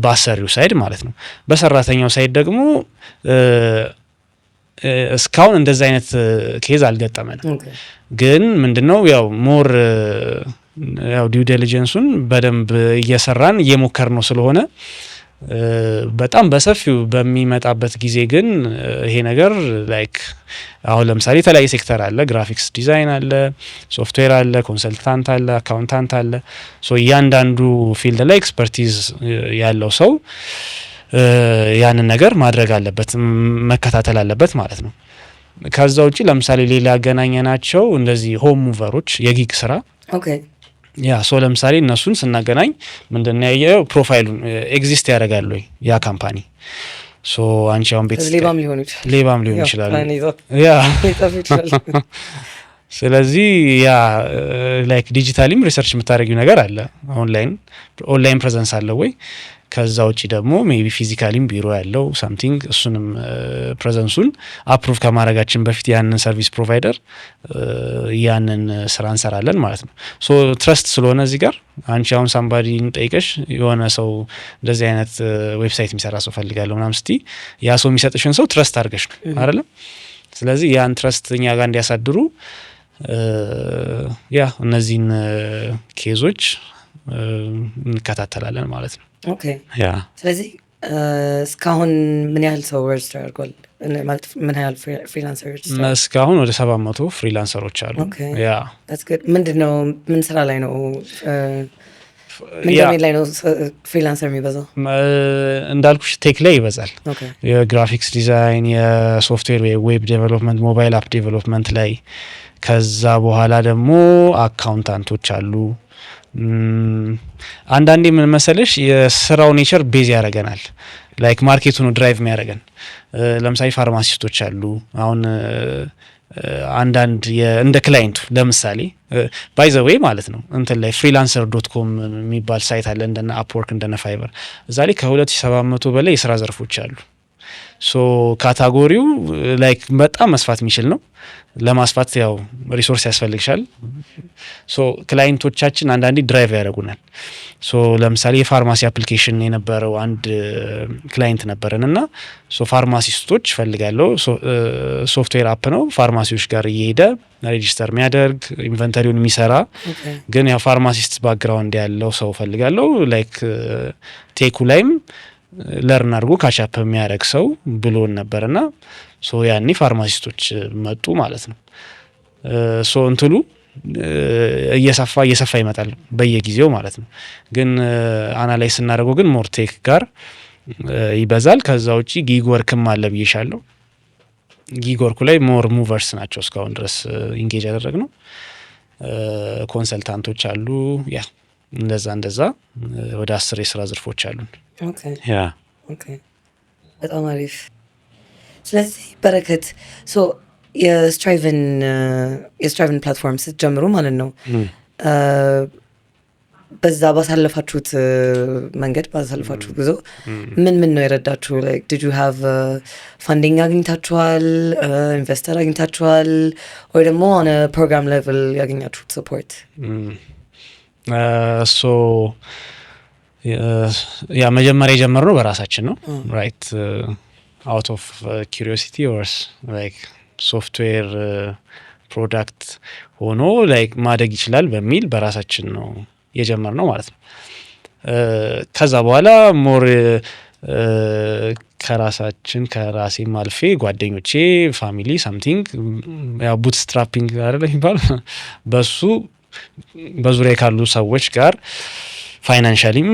[SPEAKER 2] በአሰሪው ሳይድ ማለት ነው። በሰራተኛው ሳይድ ደግሞ እስካሁን እንደዛ አይነት ኬዝ አልገጠመንም።
[SPEAKER 1] Okay.
[SPEAKER 2] ግን ምንድነው ያው ሞር ያው ዲው ዲሊጀንሱን በደንብ እየሰራን እየሞከር ነው ስለሆነ በጣም በሰፊው በሚመጣበት ጊዜ ግን ይሄ ነገር ላይክ አሁን ለምሳሌ የተለያየ ሴክተር አለ፣ ግራፊክስ ዲዛይን አለ፣ ሶፍትዌር አለ፣ ኮንሰልታንት አለ፣ አካውንታንት አለ። ሶ እያንዳንዱ ፊልድ ላይ ኤክስፐርቲዝ ያለው ሰው ያንን ነገር ማድረግ አለበት፣ መከታተል አለበት ማለት ነው። ከዛ ውጪ ለምሳሌ ሌላ ያገናኘናቸው እንደዚህ ሆም ሙቨሮች የጊግ ስራ
[SPEAKER 1] Okay.
[SPEAKER 2] ያ ሶ ለምሳሌ እነሱን ስናገናኝ ምንድነው ያየው ፕሮፋይሉን ኤግዚስት ያደርጋል ወይ ያ ካምፓኒ። ሶ አንቺ አሁን ቤት
[SPEAKER 1] ሌባም ሊሆን ይችላል።
[SPEAKER 2] ያ ስለዚህ ያ ላይክ ዲጂታሊም ሪሰርች የምታደርጊው ነገር አለ፣ ኦንላይን ፕሬዘንስ አለ ወይ። ከዛ ውጪ ደግሞ ሜቢ ፊዚካሊም ቢሮ ያለው ሳምቲንግ እሱንም ፕሬዘንሱን አፕሩቭ ከማድረጋችን በፊት ያንን ሰርቪስ ፕሮቫይደር ያንን ስራ እንሰራለን ማለት ነው። ሶ ትረስት ስለሆነ እዚህ ጋር አንቺ አሁን ሳምባዲን ጠይቀሽ የሆነ ሰው እንደዚህ አይነት ዌብሳይት የሚሰራ ሰው ፈልጋለሁ ምናምን ስቲ ያ ሰው የሚሰጥሽን ሰው ትረስት አድርገሽ ነው አይደለም። ስለዚህ ያን ትረስት እኛ ጋር እንዲያሳድሩ ያ እነዚህን ኬዞች እንከታተላለን ማለት ነው።
[SPEAKER 1] ኦኬ
[SPEAKER 2] ያ
[SPEAKER 1] ስለዚህ እስካሁን ምን ያህል ሰው ሬጅስተር አድርጓል? ማለት ምን ያህል ፍሪላንሰሮች?
[SPEAKER 2] እስካሁን ወደ 700 ፍሪላንሰሮች አሉ። ያ
[SPEAKER 1] that's good። ምንድነው ምን ስራ ላይ ነው ምን ዶሜን ላይ ነው ፍሪላንሰር የሚበዛው?
[SPEAKER 2] እንዳልኩሽ ቴክ ላይ ይበዛል። የግራፊክስ ዲዛይን፣ የሶፍትዌር ዌብ ዴቨሎፕመንት፣ ሞባይል አፕ ዴቨሎፕመንት ላይ ከዛ በኋላ ደግሞ አካውንታንቶች አሉ። አንዳንዴ ምን መሰለሽ የስራው ኔቸር ቤዝ ያደርገናል። ላይክ ማርኬቱን ድራይቭ የሚያደርገን ለምሳሌ ፋርማሲስቶች አሉ። አሁን አንዳንድ እንደ ክላይንቱ ለምሳሌ ባይ ዘ ዌይ ማለት ነው እንትን ላይ freelancer.com የሚባል ሳይት አለ፣ እንደነ አፕወርክ እንደነ ፋይበር። እዛ ላይ ከ2700 በላይ የስራ ዘርፎች አሉ። ሶ ካታጎሪው ላይክ በጣም መስፋት የሚችል ነው። ለማስፋት ያው ሪሶርስ ያስፈልግሻል። ሶ ክላይንቶቻችን አንዳንዴ ድራይቭ ያደርጉናል። ሶ ለምሳሌ የፋርማሲ አፕሊኬሽን የነበረው አንድ ክላይንት ነበረን እና ሶ ፋርማሲስቶች ፈልጋለሁ። ሶፍትዌር አፕ ነው፣ ፋርማሲዎች ጋር እየሄደ ሬጂስተር የሚያደርግ ኢንቨንተሪውን የሚሰራ ግን ያው ፋርማሲስት ባክግራውንድ ያለው ሰው ፈልጋለሁ። ላይክ ቴኩ ላይም ለርን አድርጎ ካቻፕ የሚያደርግ ሰው ብሎን ነበርና ሶ ያኔ ፋርማሲስቶች መጡ ማለት ነው። ሶ እንትሉ እየሰፋ ይመጣል በየጊዜው ማለት ነው። ግን አናላይዝ ስናደርገው ግን ሞር ቴክ ጋር ይበዛል። ከዛ ውጪ ጊግ ወርክም አለ ብዬሻለሁ። ጊግ ወርኩ ላይ ሞር ሙቨርስ ናቸው እስካሁን ድረስ ኢንጌጅ ያደረግነው። ኮንሰልታንቶች አሉ። ያ እንደዛ ወደ 10 የስራ ዘርፎች አሉን። ያ
[SPEAKER 1] ኦኬ በጣም አሪፍ። ስለዚህ በረከት የስትራይቭን ፕላትፎርም ስትጀምሩ ማለት ነው በዛ ባሳለፋችሁት መንገድ ባሳለፋችሁት ጉዞ ምን ነው የረዳችሁ? ላይክ ዲድ ዩ ሃቭ ፋንዲንግ አግኝታችኋል? ኢንቨስተር አግኝታችኋል? ወይ ደግሞ ኦን ፕሮግራም ሌቭል ያገኛችሁት ሰፖርት?
[SPEAKER 2] ያ መጀመሪያ የጀመርነው በራሳችን ነው። ራይት አውት ኦፍ ኪሪዮሲቲ ኦርስ ላይክ ሶፍትዌር ፕሮዳክት ሆኖ ላይክ ማደግ ይችላል በሚል በራሳችን ነው የጀመርነው ማለት ነው። ከዛ በኋላ ሞር ከራሴም አልፌ ጓደኞቼ፣ ፋሚሊ ሳምቲንግ ያው ቡት ስትራፒንግ አይደል የሚባል በሱ በዙሪያ ካሉ ሰዎች ጋር ፋይናንሻሊም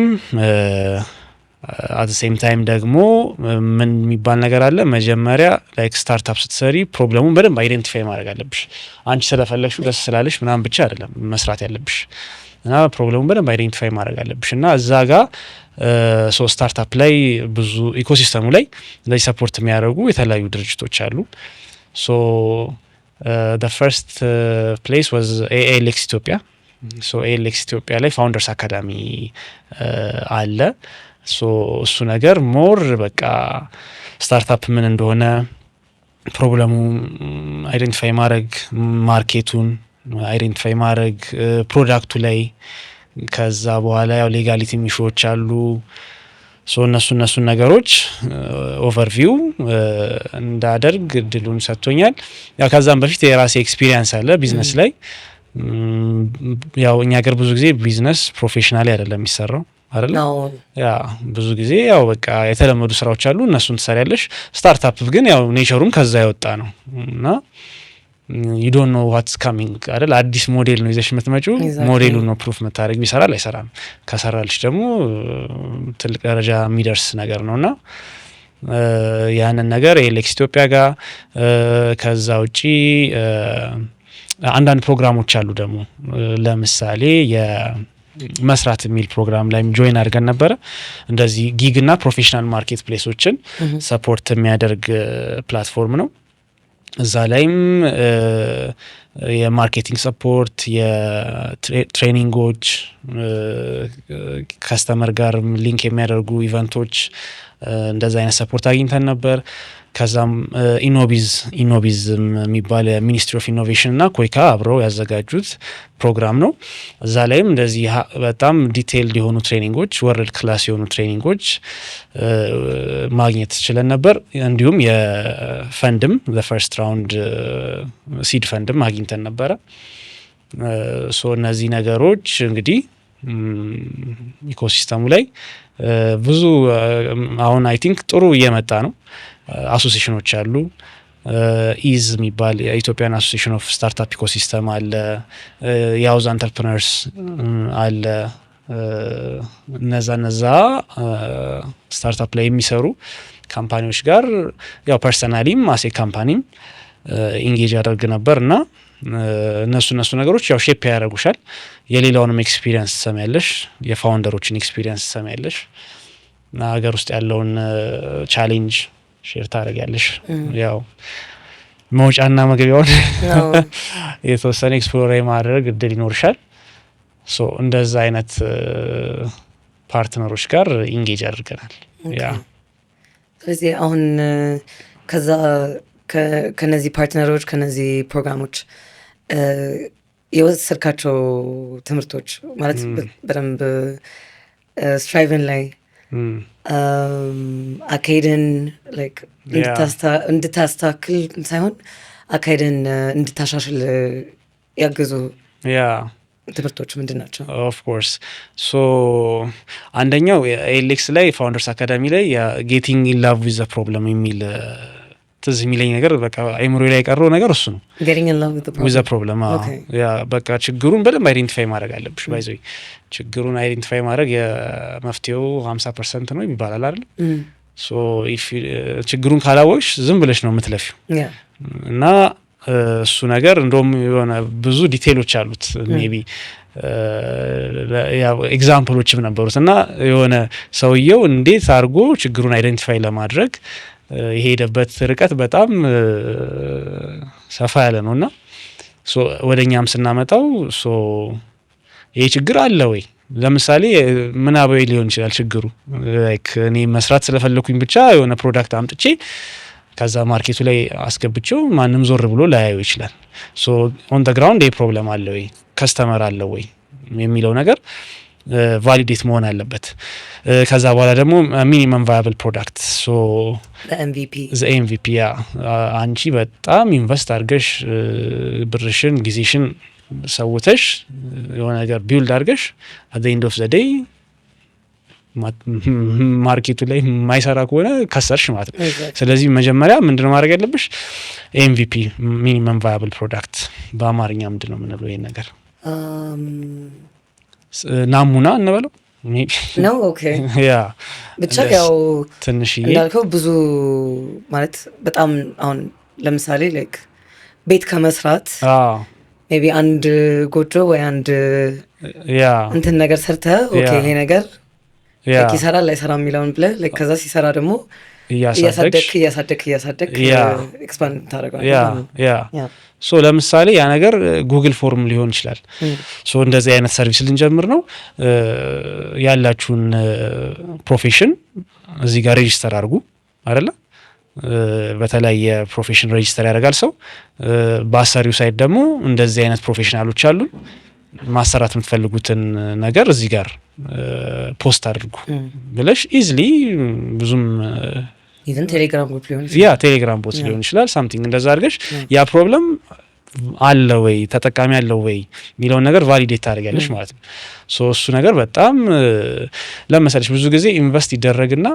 [SPEAKER 2] አት ሴም ታይም ደግሞ ምን የሚባል ነገር አለ። መጀመሪያ ላይክ ስታርታፕ ስትሰሪ ፕሮብለሙን በደንብ አይደንቲፋይ ማድረግ አለብሽ። አንቺ ስለፈለግሽው ደስ ስላለሽ ምናምን ብቻ አይደለም መስራት ያለብሽ። እና ፕሮብለሙን በደንብ አይዴንቲፋይ ማድረግ አለብሽ እና እዛ ጋር ስታርታፕ ላይ ብዙ ኢኮሲስተሙ ላይ እንደዚህ ሰፖርት የሚያደርጉ የተለያዩ ድርጅቶች አሉ። ሶ the first place was ALX ኢትዮጵያ። ሶ ALX ኢትዮጵያ ላይ ፋውንደርስ አካዳሚ አለ። ሶ እሱ ነገር ሞር በቃ ስታርታፕ ምን እንደሆነ ፕሮብለሙ አይዴንቲፋይ ማድረግ፣ ማርኬቱን አይዴንቲፋይ ማድረግ ፕሮዳክቱ ላይ፣ ከዛ በኋላ ያው ሌጋሊቲ ኢሹዎች አሉ። ሶ እነሱን ነገሮች ኦቨርቪው እንዳደርግ እድሉን ሰጥቶኛል። ያው ከዛም በፊት የራሴ ኤክስፒሪየንስ አለ ቢዝነስ ላይ። ያው እኛ ሀገር ብዙ ጊዜ ቢዝነስ ፕሮፌሽናሊ አይደለም የሚሰራው አይደል? ያ ብዙ ጊዜ ያው በቃ የተለመዱ ስራዎች አሉ፣ እነሱን ትሰሪያለሽ። ስታርታፕ ግን ያው ኔቸሩም ከዛ የወጣ ነው እና you don't know what's coming አይደል? አዲስ ሞዴል ነው ይዘሽ የምትመጪው። ሞዴሉን ነው ፕሩፍ መታረግ፣ ቢሰራል አይሰራም፣ ከሰራልሽ ደግሞ ትልቅ ደረጃ የሚደርስ ነገር ነውና ያንን ነገር ኤሌክስ ኢትዮጵያ ጋር ከዛ ውጪ አንዳንድ ፕሮግራሞች አሉ ደግሞ ለምሳሌ የመስራት የሚል ፕሮግራም ላይ ጆይን አድርገን ነበረ። እንደዚህ ጊግ እና ፕሮፌሽናል ማርኬት ፕሌሶችን ሰፖርት የሚያደርግ ፕላትፎርም ነው። እዛ ላይም የማርኬቲንግ ሰፖርት፣ የትሬኒንጎች፣ ከስተመር ጋር ሊንክ የሚያደርጉ ኢቨንቶች እንደዛ አይነት ሰፖርት አግኝተን ነበር። ከዛም ኢኖቢዝ የሚባል ሚኒስትሪ ኦፍ ኢኖቬሽን እና ኮይካ አብረው ያዘጋጁት ፕሮግራም ነው። እዛ ላይም እንደዚህ በጣም ዲቴይልድ የሆኑ ትሬኒንጎች፣ ወርልድ ክላስ የሆኑ ትሬኒንጎች ማግኘት ችለን ነበር። እንዲሁም የፈንድም ፈርስት ራውንድ ሲድ ፈንድም አግኝተን ነበረ። ሶ እነዚህ ነገሮች እንግዲህ ኢኮሲስተሙ ላይ ብዙ አሁን አይ ቲንክ ጥሩ እየመጣ ነው። አሶሲሽኖች አሉ። ኢዝ የሚባል የኢትዮጵያን አሶሲሽን ኦፍ ስታርታፕ ኢኮሲስተም አለ። የአውዝ አንተርፕረነርስ አለ። እነዛ ስታርታፕ ላይ የሚሰሩ ካምፓኒዎች ጋር ያው ፐርሰናሊም አሴ ካምፓኒም ኢንጌጅ ያደርግ ነበር እና እነሱ ነገሮች ያው ሼፕ ያደርጉሻል። የሌላውንም ኤክስፒሪየንስ ትሰሚያለሽ፣ የፋውንደሮችን ኤክስፒሪየንስ ትሰሚያለሽ እና ሀገር ውስጥ ያለውን ቻሌንጅ ሼር ታደርጊያለሽ። ያው መውጫና መግቢያውን የተወሰነ ኤክስፕሎር ማድረግ እድል ይኖርሻል። ሶ እንደዛ አይነት ፓርትነሮች ጋር ኢንጌጅ አድርገናል። ያ
[SPEAKER 1] ስለዚህ አሁን ከዛ ከነዚህ ፓርትነሮች ከነዚህ ፕሮግራሞች የወሰድካቸው ትምህርቶች ማለት በደንብ ስትራይቭን ላይ አካሄድን እንድታስተካክል ሳይሆን አካሄድን እንድታሻሽል ያገዙ ትምህርቶች ምንድን ናቸው?
[SPEAKER 2] ኦፍ ኮርስ ሶ አንደኛው ኤሌክስ ላይ ፋውንደርስ አካዳሚ ላይ ጌቲንግ ኢን ላቭ ዊዝ ዘ ፕሮብለም የሚል ትዝ የሚለኝ ነገር በቃ አይምሮ ላይ የቀረው ነገር እሱ ነው።
[SPEAKER 1] getting in love with the problem
[SPEAKER 2] with the problem ያ በቃ ችግሩን በደንብ አይዴንቲፋይ ማድረግ አለብሽ። ባይዘይ ችግሩን አይዴንቲፋይ ማድረግ የመፍትሄው 50% ነው ይባላል አይደል? ሶ ኢፍ ችግሩን ካላወቅሽ ዝም ብለሽ ነው የምትለፊው እና እሱ ነገር እንደውም የሆነ ብዙ ዲቴይሎች አሉት። ሜቢ ያው ኤግዛምፕሎችም ነበሩት እና የሆነ ሰውየው እንዴት አድርጎ ችግሩን አይዴንቲፋይ ለማድረግ የሄደበት ርቀት በጣም ሰፋ ያለ ነውና ሶ ወደኛም ስናመጣው ሶ ይሄ ችግር አለ ወይ? ለምሳሌ ምናባዊ ሊሆን ይችላል ችግሩ። ላይክ እኔ መስራት ስለፈለኩኝ ብቻ የሆነ ፕሮዳክት አምጥቼ ከዛ ማርኬቱ ላይ አስገብቼው ማንም ዞር ብሎ ላያየው ይችላል። ሶ ኦን ዘ ግራውንድ ይሄ ፕሮብለም አለ ወይ፣ ከስተመር አለ ወይ የሚለው ነገር ቫሊዴት መሆን አለበት። ከዛ በኋላ ደግሞ ሚኒመም ቫያብል ፕሮዳክት ሶ ኤምቪፒ ያ አንቺ በጣም ኢንቨስት አድርገሽ ብርሽን ጊዜሽን ሰውተሽ የሆነ ነገር ቢውልድ አድርገሽ አት ዘ ኤንድ ኦፍ ዘ ዴይ ማርኬቱ ላይ የማይሰራ ከሆነ ከሰርሽ ማለት ነው። ስለዚህ መጀመሪያ ምንድነው ማድረግ ያለብሽ? ኤምቪፒ ሚኒመም ቫያብል ፕሮዳክት በአማርኛ ምንድነው የምንለው ይሄን ነገር? ናሙና እንበለው
[SPEAKER 1] ነው። ኦኬ
[SPEAKER 2] ያ
[SPEAKER 1] ብቻ ያው
[SPEAKER 2] ትንሽዬ
[SPEAKER 1] እንዳልከው ብዙ ማለት በጣም አሁን ለምሳሌ ላይክ ቤት ከመስራት ሜቢ አንድ ጎጆ ወይ አንድ እንትን ነገር ሰርተህ ኦኬ ይሄ ነገር ይሰራል አይሰራም የሚለውን ብለህ ከዛ ሲሰራ ደግሞ እያሳደግ ኤክስፓንድ ታደርገዋለህ።
[SPEAKER 2] ሶ ለምሳሌ ያ ነገር ጉግል ፎርም ሊሆን ይችላል። ሶ እንደዚህ አይነት ሰርቪስ ልንጀምር ነው፣ ያላችሁን ፕሮፌሽን እዚህ ጋር ሬጂስተር አድርጉ አይደለ? በተለያየ ፕሮፌሽን ሬጂስተር ያደርጋል ሰው። በአሰሪው ሳይት ደግሞ እንደዚህ አይነት ፕሮፌሽናሎች አሉ። ማሰራት የምትፈልጉትን ነገር እዚህ ጋር ፖስት አድርጉ ብለሽ ኢዝሊ ብዙም
[SPEAKER 1] ቴሌግራም ቦት
[SPEAKER 2] ሊሆን ይችላል ሳምቲንግ እንደዛ አድርገሽ ያ ፕሮብለም አለ ወይ ተጠቃሚ አለው ወይ የሚለውን ነገር ቫሊዴት ታደርጊያለሽ ማለት ነው። ሶ እሱ ነገር በጣም ለምሳሌ ብዙ ጊዜ ኢንቨስት ይደረግና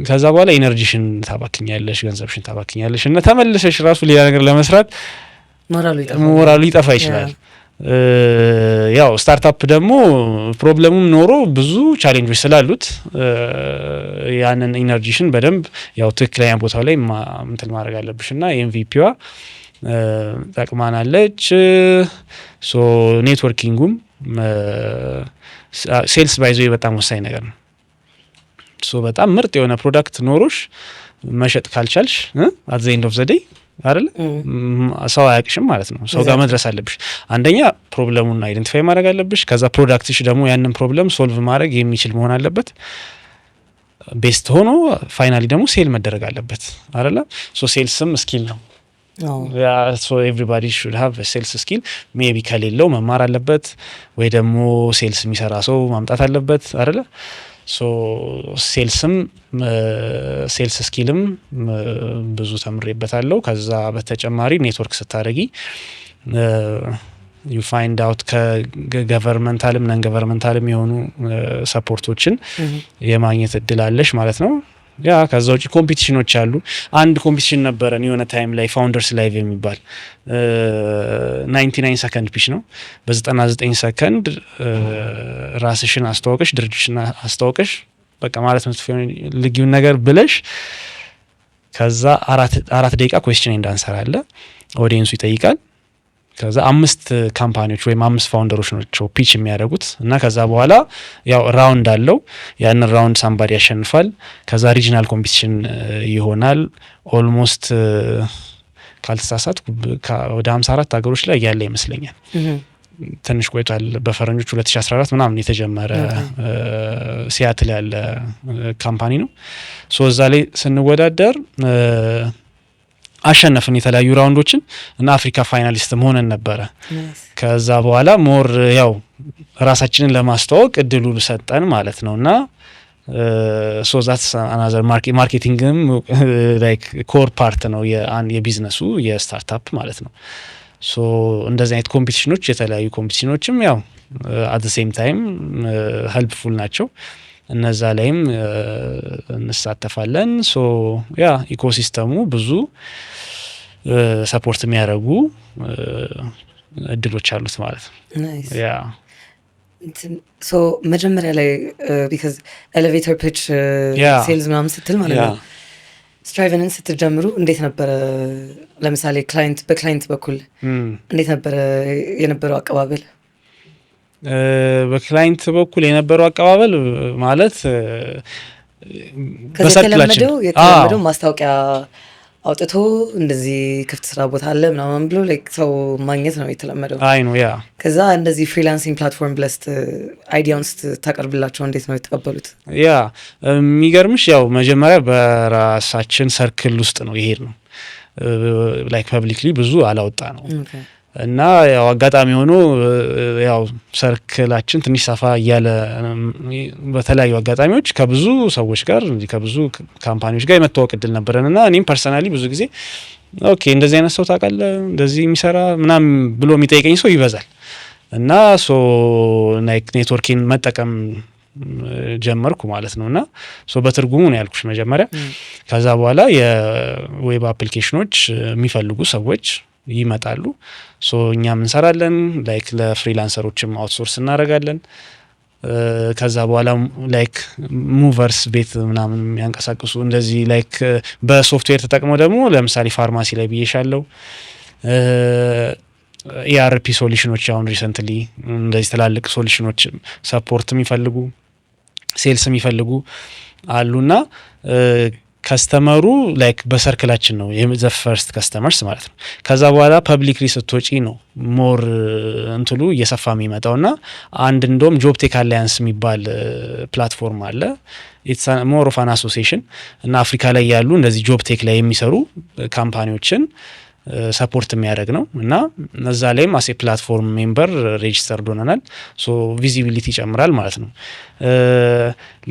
[SPEAKER 2] ከዛ በኋላ ኢነርጂሽን ታባክኛለሽ፣ ገንዘብሽን ታባክኛለሽ እና ተመልሰሽ ራሱ ሌላ ነገር ለመስራት ሞራሉ ይጠፋ ይችላል። ያው ስታርታፕ ደግሞ ፕሮብለሙም ኖሮ ብዙ ቻሌንጆች ስላሉት ያንን ኢነርጂሽን በደንብ ያው ትክክለኛ ቦታው ላይ እንትን ማድረግ አለብሽ እና ኤምቪፒዋ ጠቅማናለች። ሶ ኔትወርኪንጉም ሴልስ ባይዞ በጣም ወሳኝ ነገር ነው። ሶ በጣም ምርጥ የሆነ ፕሮዳክት ኖሮሽ መሸጥ ካልቻልሽ አት ዘ ኤንድ ኦፍ ዘ ዴይ አይደል ሰው አያውቅሽም ማለት ነው። ሰው ጋር መድረስ አለብሽ። አንደኛ ፕሮብለሙን አይደንቲፋይ ማድረግ አለብሽ። ከዛ ፕሮዳክትሽ ደግሞ ያንን ፕሮብለም ሶልቭ ማድረግ የሚችል መሆን አለበት። ቤስት ሆኖ ፋይናሊ ደግሞ ሴል መደረግ አለበት አይደል? ሶ ሴልስም ስኪል ነው። ሶ ኤቭሪባዲ ሹድ ሃቭ ሴልስ ስኪል። ሜቢ ከሌለው መማር አለበት ወይ ደግሞ ሴልስ የሚሰራ ሰው ማምጣት አለበት አይደል? ሶ ሴልስም ሴልስ ስኪልም ብዙ ተምሬበታለሁ። ከዛ በተጨማሪ ኔትወርክ ስታደርጊ ዩ ፋይንድ አውት ከገቨርንመንታልም ነን ገቨርንመንታልም የሆኑ ሰፖርቶችን የማግኘት እድል አለሽ ማለት ነው። ያ ከዛ ውጪ ኮምፒቲሽኖች አሉ። አንድ ኮምፒቲሽን ነበረን የሆነ ታይም ላይ ፋውንደርስ ላይቭ የሚባል 99 ሰከንድ ፒች ነው። በ99 ሰከንድ ራስሽን አስተዋውቀሽ ድርጅትሽን አስተዋውቀሽ በቃ ማለት የምትፈልጊውን ነገር ብለሽ ከዛ 4 ደቂቃ ኩዌስችን ኤንድ አንሰር አለ። ኦዲየንሱ ይጠይቃል። ከዛ 5 ካምፓኒዎች ወይም 5 ፋውንደሮች ናቸው ፒች የሚያደርጉት እና ከዛ በኋላ ያው ራውንድ አለው። ያንን ራውንድ ሳምባዲ ያሸንፋል። ከዛ ሪጂናል ኮምፒቲሽን ይሆናል። ኦልሞስት ካልተሳሳት ወደ 54 ሀገሮች ላይ ያለ ይመስለኛል። ትንሽ ቆይቷል። በፈረንጆች 2014 ምናምን የተጀመረ ሲያትል ያለ ካምፓኒ ነው። ሶ እዛ ላይ ስንወዳደር አሸነፍን የተለያዩ ራውንዶችን እና አፍሪካ ፋይናሊስት ሆነን ነበረ። ከዛ በኋላ ሞር ያው ራሳችንን ለማስተዋወቅ እድሉ ሰጠን ማለት ነውና ሶ ዛትስ አናዘር ማርኬቲንግም ላይክ ኮር ፓርት ነው የቢዝነሱ የስታርታፕ ማለት ነው። ሶ እንደዚህ አይነት ኮምፒቲሽኖች የተለያዩ ኮምፒቲሽኖችም ያው አት ዘ ሴም ታይም ሄልፕፉል ናቸው። እነዛ ላይም እንሳተፋለን። ሶ ያ ኢኮሲስተሙ ብዙ ሰፖርት የሚያደርጉ እድሎች አሉት ማለት ነው። ያ
[SPEAKER 1] ሶ መጀመሪያ ላይ ቢካዝ ኤሌቬተር ፒች ሴልስ ምናምን ስትል ማለት ነው ስትራይቨንን ስትጀምሩ እንዴት ነበረ? ለምሳሌ በክላይንት በኩል እንዴት ነበረ የነበረው አቀባበል?
[SPEAKER 2] በክላይንት በኩል የነበረው አቀባበል ማለት
[SPEAKER 1] የተለመደው ማስታወቂያ አውጥቶ እንደዚህ ክፍት ስራ ቦታ አለ ምናምን ብሎ ሰው ማግኘት ነው የተለመደው።
[SPEAKER 2] አይ ነው ያ።
[SPEAKER 1] ከዛ እንደዚህ ፍሪላንሲንግ ፕላትፎርም ብለህ አይዲያውን ስታቀርብላቸው እንዴት ነው የተቀበሉት?
[SPEAKER 2] ያ የሚገርምሽ ያው መጀመሪያ በራሳችን ሰርክል ውስጥ ነው ይሄድ ነው ላይክ ፐብሊክሊ ብዙ አላወጣ ነው እና ያው አጋጣሚ ሆኖ ያው ሰርክላችን ትንሽ ሰፋ እያለ በተለያዩ አጋጣሚዎች ከብዙ ሰዎች ጋር ከብዙ ካምፓኒዎች ጋር የመተዋወቅ እድል ነበረን እና እኔም ፐርሰናሊ ብዙ ጊዜ ኦኬ እንደዚህ አይነት ሰው ታውቃለህ እንደዚህ የሚሰራ ምናምን ብሎ የሚጠይቀኝ ሰው ይበዛል እና ሶ ኔትወርኪን መጠቀም ጀመርኩ ማለት ነውና ሶ በትርጉሙ ነው ያልኩሽ መጀመሪያ። ከዛ በኋላ የዌብ አፕሊኬሽኖች የሚፈልጉ ሰዎች ይመጣሉ። ሶ እኛም እንሰራለን ላይክ ለፍሪላንሰሮችም አውትሶርስ እናደርጋለን። ከዛ በኋላ ላይክ ሙቨርስ ቤት ምናምን የሚያንቀሳቅሱ እንደዚህ ላይክ በሶፍትዌር ተጠቅመው ደግሞ ለምሳሌ ፋርማሲ ላይ ብዬሻለው ERP ሶሉሽኖች አሁን ሪሰንትሊ እንደዚህ ትላልቅ ሶሉሽኖች ሰፖርት የሚፈልጉ ሴልስ የሚፈልጉ አሉና ከስተመሩ ላይክ በሰርክላችን ነው ዘ ፈርስት ከስተመርስ ማለት ነው። ከዛ በኋላ ፐብሊክሊ ስትወጪ ነው ሞር እንትሉ እየሰፋ የሚመጣውና አንድ እንደውም ጆብ ቴክ አላያንስ የሚባል ፕላትፎርም አለ። ኢትስ ሞር ኦፍ አን አሶሲዬሽን እና አፍሪካ ላይ ያሉ እንደዚህ ጆብ ቴክ ላይ የሚሰሩ ካምፓኒዎችን ሰፖርት የሚያደርግ ነው እና እዛ ላይም አሴ ፕላትፎርም ሜምበር ሬጅስተርድ ሆነናል። ሶ ቪዚቢሊቲ ይጨምራል ማለት ነው።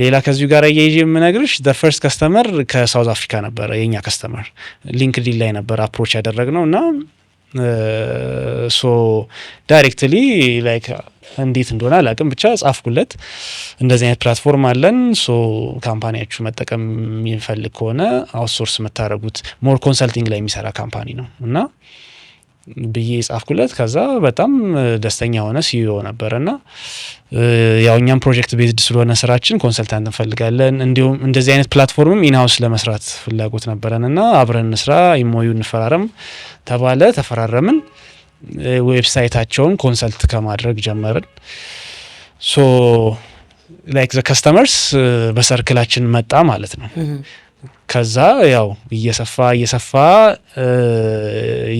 [SPEAKER 2] ሌላ ከዚሁ ጋር እየይዤ የምነግርሽ ዘ ፈርስት ከስተመር ከሳውዝ አፍሪካ ነበረ። የኛ ከስተመር ሊንክዲን ላይ ነበር አፕሮች ያደረግነው እና ሶ ዳይሬክትሊ ላይክ እንዴት እንደሆነ አላውቅም፣ ብቻ ጻፍኩለት እንደዚህ አይነት ፕላትፎርም አለን፣ ሶ ካምፓኒያችሁ መጠቀም የሚፈልግ ከሆነ አውትሶርስ የምታደርጉት ሞር ኮንሰልቲንግ ላይ የሚሰራ ካምፓኒ ነው እና ብዬ ጻፍኩለት። ከዛ በጣም ደስተኛ ሆነ። ሲኢኦ ነበረና ያው እኛም ፕሮጀክት ቤዝድ ስለሆነ ስራችን ኮንሰልታንት እንፈልጋለን፣ እንዲሁም እንደዚህ አይነት ፕላትፎርምም ኢንሃውስ ለመስራት ፍላጎት ነበረንና አብረን እንስራ፣ ኢሞዩ እንፈራረም ተባለ። ተፈራረምን። ዌብሳይታቸውን ኮንሰልት ከማድረግ ጀመርን። ሶ ላይክ ዘ ከስተመርስ በሰርክላችን መጣ ማለት ነው። ከዛ ያው እየሰፋ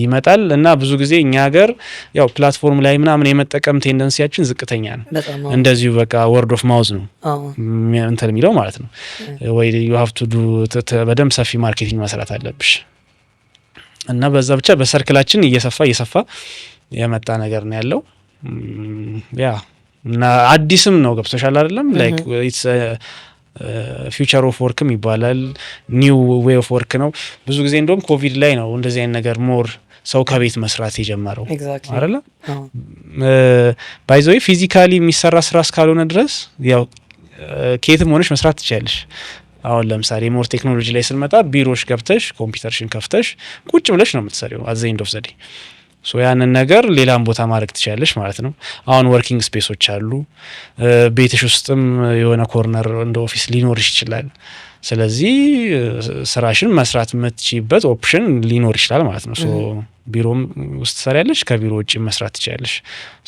[SPEAKER 2] ይመጣል እና ብዙ ጊዜ እኛ ሀገር ያው ፕላትፎርም ላይ ምናምን የመጠቀም ቴንደንሲያችን ዝቅተኛ ነው። እንደዚሁ በቃ ወርድ ኦፍ ማውዝ ነው እንትን የሚለው ማለት ነው። ወይ ዩ ሃቭ ቱ ዱ በደንብ ሰፊ ማርኬቲንግ መስራት አለብሽ እና በዛ ብቻ በሰርክላችን እየሰፋ የመጣ ነገር ነው ያለው። ያ እና አዲስም ነው ገብቶሻል አይደለም? ላይክ ኢትስ ፊውቸር ኦፍ ወርክም ይባላል፣ ኒው ዌይ ኦፍ ወርክ ነው። ብዙ ጊዜ እንደውም ኮቪድ ላይ ነው እንደዚህ አይነት ነገር ሞር ሰው ከቤት መስራት የጀመረው አይደለ? ባይ ዘ ዌይ ፊዚካሊ የሚሰራ ስራ እስካልሆነ ድረስ ያው ከየትም ሆነሽ መስራት ትችያለሽ። አሁን ለምሳሌ ሞር ቴክኖሎጂ ላይ ስንመጣ ቢሮሽ ገብተሽ ኮምፒውተርሽን ከፍተሽ ቁጭ ብለሽ ነው የምትሰሪው አት ዘ ኤንድ ኦፍ ዘ ዴይ። ሶ ያንን ነገር ሌላም ቦታ ማድረግ ትችላለሽ ማለት ነው። አሁን ወርኪንግ ስፔሶች አሉ። ቤትሽ ውስጥም የሆነ ኮርነር እንደ ኦፊስ ሊኖርሽ ይችላል። ስለዚህ ስራሽን መስራት የምትችይበት ኦፕሽን ሊኖር ይችላል ማለት ነው። ሶ ቢሮም ውስጥ ትሰሪያለሽ፣ ከቢሮ ውጭ መስራት ትችላለሽ።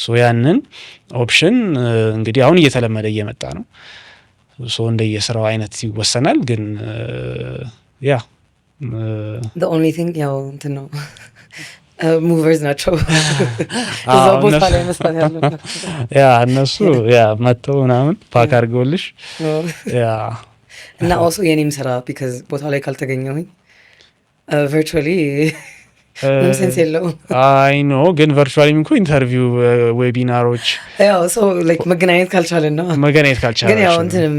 [SPEAKER 2] ሶ ያንን ኦፕሽን እንግዲህ አሁን እየተለመደ እየመጣ ነው። ሶ እንደየስራው አይነት ይወሰናል። ግን ያ
[SPEAKER 1] the only thing ያው እንትን ነው ሙቨርስ ናቸው እዛ ቦታ ላይ መስራት ያለው
[SPEAKER 2] ያ እነሱ ያ መተው ምናምን ፓክ አድርገውልሽ ያ
[SPEAKER 1] እና also የኔም ስራ ቢካዝ ቦታ ላይ ካልተገኘሁኝ ቨርቹዋሊ ምንም ሴንስ የለውም።
[SPEAKER 2] አይ ኖ ግን ቨርቹዋሊ እንኳ ኢንተርቪው ዌቢናሮች
[SPEAKER 1] ያው ሶ ላይክ መገናኘት ካልቻለን ነው ግን ያው እንትንም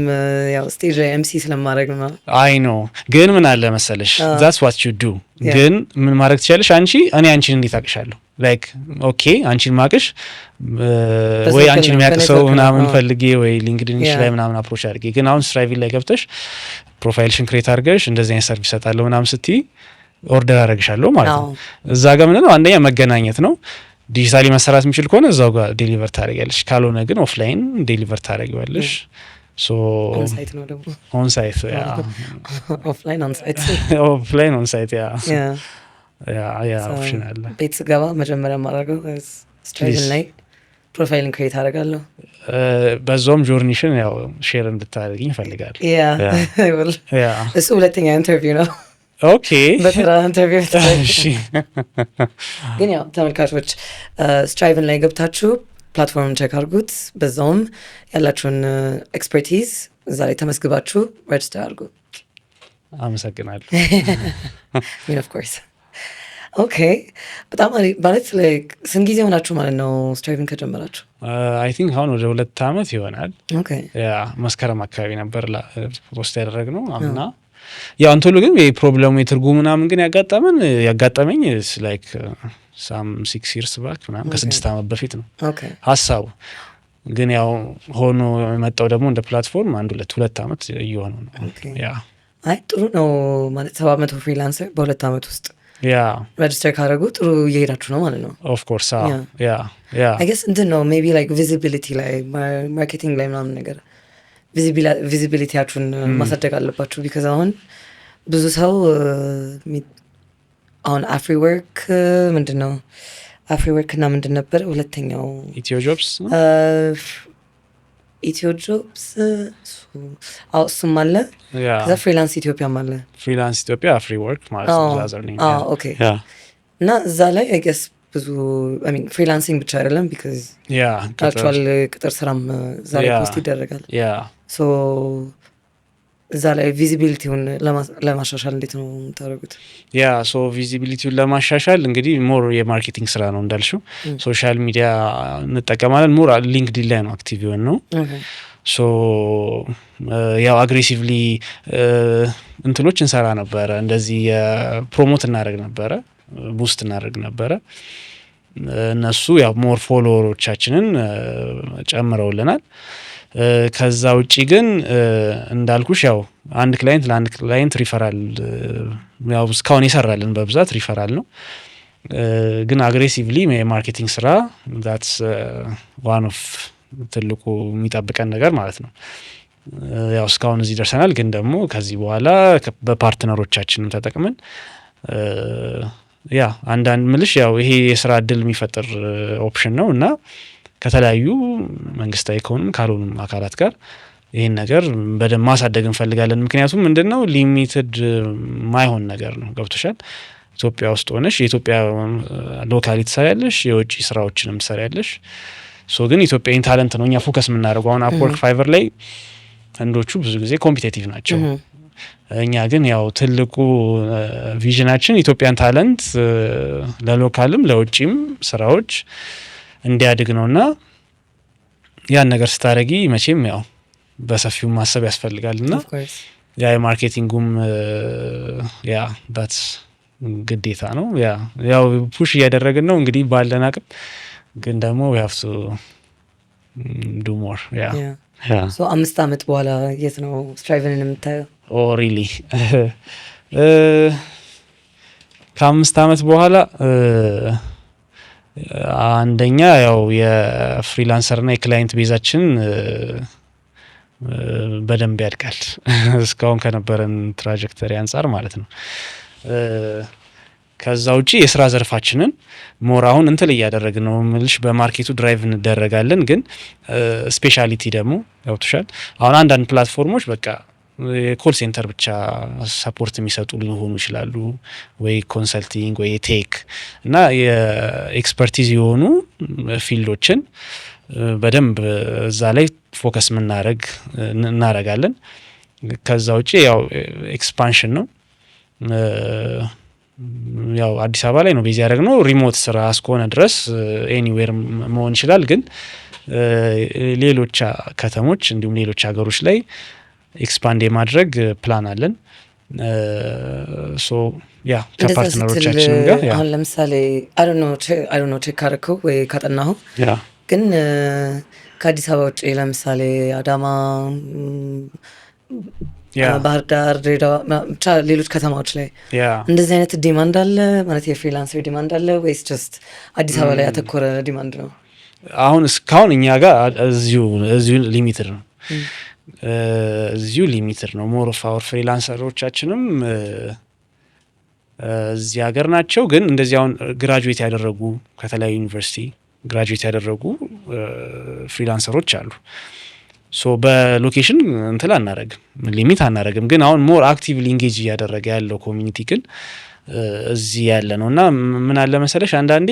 [SPEAKER 1] ያው ስቴጅ ላይ ኤምሲ ስለማድረግ ነው።
[SPEAKER 2] አይ ኖ ግን ምን አለ መሰለሽ that's what you do ግን ምን ማድረግ ትችላለሽ እኔ አንቺን እንዴት አቅሻለሁ ላይክ ኦኬ አንቺን ማቅሽ ወይ አንቺን የሚያቅሰው ምናምን ፈልጌ ወይ ሊንክድኢን ላይ ምናምን አፕሮች አድርጌ ግን አሁን ስትራይቪል ላይ ገብተሽ ፕሮፋይልሽን ክሬት አድርገሽ እንደዚህ አይነት ሰርቪስ ሰጣለሁ ምናምን ስትይ ኦርደር አደረግሻለሁ ማለት ነው። እዛ ጋር ምንድነው አንደኛ መገናኘት ነው። ዲጂታሊ መሰራት የሚችል ከሆነ እዛው ጋር ዴሊቨር ታደርጊያለሽ፣ ካልሆነ ግን ኦፍላይን ዴሊቨር ታደርጊዋለሽ። ሶ
[SPEAKER 1] ኦን ሳይት ነው ደግሞ
[SPEAKER 2] ኦን ሳይት ያ
[SPEAKER 1] ኦፍላይን ኦን ሳይት
[SPEAKER 2] ኦፍላይን ኦን ሳይት ያ ያ ኦፕሽን አለ።
[SPEAKER 1] ቤት ስገባ መጀመሪያ ማድረገው ስትራይቭ ላይ ፕሮፋይልን ክሬት አደርጋለሁ።
[SPEAKER 2] በዛውም ጆርኒሽን ያው ሼር እንድታደርጊኝ እፈልጋለሁ።
[SPEAKER 1] ያ እሱ ሁለተኛ ኢንተርቪው ነው።
[SPEAKER 2] ኦኬ
[SPEAKER 1] በተራ ኢንተርቪው ግን ያው ተመልካቾች ስትራይቭን ላይ ገብታችሁ ፕላትፎርም ቼክ አድርጉት። በዛውም ያላችሁን ኤክስፐርቲዝ እዛ ላይ ተመስግባችሁ ሬጅስተር አድርጉ።
[SPEAKER 2] አመሰግናለሁ።
[SPEAKER 1] ኦፍ ኮርስ ኦኬ። በጣም ማለት ላይክ ስንት ጊዜ ሆናችሁ ማለት ነው ስትራይቭን ከጀመራችሁ?
[SPEAKER 2] አይ ቲንክ አሁን ወደ 2 ዓመት ይሆናል።
[SPEAKER 1] ኦኬ ያ
[SPEAKER 2] መስከረም አካባቢ ነበር ፖስት ያደረግነው አምና። ያው አንተሉ ግን የፕሮብሌሙ የትርጉም ምናምን ግን ያጋጠመኝ ላይክ ሳም 6 years back ምናምን ከ6 ዓመት በፊት ነው ሀሳቡ። ግን ያው ሆኖ የመጣው ደግሞ እንደ ፕላትፎርም 1-2 ዓመት እየሆነው ነው። ያ
[SPEAKER 1] አይ ጥሩ ነው ማለት 700 ፍሪላንሰር በ2 ዓመት ውስጥ
[SPEAKER 2] ያ
[SPEAKER 1] ሬጅስተር ካደረጉ ጥሩ እየሄዳችሁ ነው ማለት ነው።
[SPEAKER 2] ኦፍ ኮርስ ያ
[SPEAKER 1] አይ ጌስ እንትን ነው ሜቢ ላይክ ቪዚቢሊቲ ላይ ማርኬቲንግ ላይ ምናምን ነገር ቪዚቢሊቲያችሁን ማሳደግ አለባችሁ። ቢካዝ አሁን ብዙ ሰው አሁን አፍሪ ወርክ ምንድን ነው አፍሪወርክ እና ምንድን ነበር ሁለተኛው?
[SPEAKER 2] ኢትዮ ጆብስ ነው።
[SPEAKER 1] ኢትዮ ጆብስ እሱም አለ። ከዛ ፍሪላንስ ኢትዮጵያም አለ።
[SPEAKER 2] ፍሪላንስ ኢትዮጵያ አፍሪወርክ ማለት ነው።
[SPEAKER 1] ኦኬ። እና እዛ ላይ አይ ጌስ ብዙ ፍሪላንሲንግ ብቻ አይደለም ቢካዝ አክቹዋል ቅጥር ስራም እዛ ላይ ፖስት ይደረጋል። ሶ እዛ ላይ ቪዚቢሊቲውን ለማሻሻል እንዴት ነው የምታደርጉት?
[SPEAKER 2] ሶ ቪዚቢሊቲውን ለማሻሻል እንግዲህ ሞር የማርኬቲንግ ስራ ነው እንዳልሽው። ሶሻል ሚዲያ እንጠቀማለን። ሞር ሊንክዲን ላይ ነው አክቲቭ የሆን ነው። ሶ ያው አግሬሲቭሊ እንትኖች እንሰራ ነበረ። እንደዚህ ፕሮሞት እናደርግ ነበረ፣ ቡስት እናደርግ ነበረ። እነሱ ያው ሞር ፎሎወሮቻችንን ጨምረውልናል። ከዛ ውጪ ግን እንዳልኩሽ ያው አንድ ክላይንት ለአንድ ክላይንት ሪፈራል ያው እስካሁን ይሰራልን በብዛት ሪፈራል ነው። ግን አግሬሲቭሊ የማርኬቲንግ ስራ ዛትስ ዋን ኦፍ ትልቁ የሚጠብቀን ነገር ማለት ነው። ያው እስካሁን እዚህ ደርሰናል። ግን ደግሞ ከዚህ በኋላ በፓርትነሮቻችንም ተጠቅመን አንዳንድ ምልሽ ያው ይሄ የስራ እድል የሚፈጥር ኦፕሽን ነው እና ከተለያዩ መንግስታዊ ከሆኑም ካልሆኑም አካላት ጋር ይህን ነገር በደንብ ማሳደግ እንፈልጋለን። ምክንያቱም ምንድነው ሊሚትድ ማይሆን ነገር ነው። ገብቶሻል? ኢትዮጵያ ውስጥ ሆነሽ የኢትዮጵያ ሎካሊ ትሰሪያለሽ፣ የውጭ ስራዎችንም ትሰሪያለሽ። ግን ኢትዮጵያን ታለንት ነው እኛ ፎከስ የምናደርገው። አሁን አፕወርክ ፋይቨር ላይ ህንዶቹ ብዙ ጊዜ ኮምፒቴቲቭ ናቸው። እኛ ግን ያው ትልቁ ቪዥናችን ኢትዮጵያን ታለንት ለሎካልም ለውጭም ስራዎች እንዲያድግ ነውና ያን ነገር ስታረጊ መቼም ያው በሰፊው ማሰብ ያስፈልጋልና የማርኬቲንጉም ዳትስ ግዴታ ነው። ያው ፑሽ እያደረግን ነው እንግዲህ ባለን አቅም። ግን ደግሞ we have to do more.
[SPEAKER 1] So 5 አመት በኋላ የት ነው ስትራይቭን የምታየው?
[SPEAKER 2] ሪሊ ከ5 አመት በኋላ አንደኛ ያው የፍሪላንሰር እና የክላይንት ቤዛችን በደንብ ያድጋል እስካሁን ከነበረን ትራጀክተሪ አንጻር ማለት ነው። ከዛ ውጪ የስራ ዘርፋችንን ሞር አሁን እንትን እያደረግን ነው ምልሽ በማርኬቱ ድራይቭ እንደረጋለን። ግን ስፔሻሊቲ ደግሞ ያውጥሻል። አሁን አንዳንድ ፕላትፎርሞች በቃ የኮል ሴንተር ብቻ ሰፖርት የሚሰጡ ሊሆኑ ይችላሉ፣ ወይ ኮንሰልቲንግ ወይ ቴክ እና የኤክስፐርቲዝ የሆኑ ፊልዶችን በደንብ እዛ ላይ ፎከስ እናረጋለን። ከዛ ውጪ ያው ኤክስፓንሽን ነው። ያው አዲስ አበባ ላይ ነው ቤዝ ያደረግነው። ሪሞት ስራ እስከሆነ ድረስ ኤኒዌር መሆን ይችላል። ግን ሌሎች ከተሞች እንዲሁም ሌሎች ሀገሮች ላይ ኤክስፓንድ የማድረግ ፕላን አለን። ከፓርትነሮቻችን ጋር
[SPEAKER 1] አሁን ለምሳሌ አይ ዶንት ኖ ቼክ አደረከው ወይ ካጠናሁ ግን ከአዲስ አበባ ውጭ ለምሳሌ አዳማ፣ ባህር ዳር፣ ድሬዳዋ ብቻ ሌሎች ከተማዎች ላይ እንደዚህ አይነት ዲማንድ አለ ማለት የፍሪላንሰር ዲማንድ አለ ወይስ ጀስት አዲስ አበባ ላይ ያተኮረ ዲማንድ ነው?
[SPEAKER 2] አሁን እስካሁን እኛ ጋር እዚሁ ሊሚትድ ነው። እዚሁ ሊሚትድ ነው። ሞር ኦፍ አወር ፍሪላንሰሮቻችንም እዚህ ሀገር ናቸው። ግን እንደዚህ አሁን ግራጁዌት ያደረጉ ከተለያዩ ዩኒቨርሲቲ ግራጁዌት ያደረጉ ፍሪላንሰሮች አሉ። በሎኬሽን እንትን አናረግም፣ ሊሚት አናረግም። ግን አሁን ሞር አክቲቭሊ ኢንጌጅ እያደረገ ያለው ኮሚኒቲ ግን እዚህ ያለ ነው እና ምን አለ መሰለሽ አንዳንዴ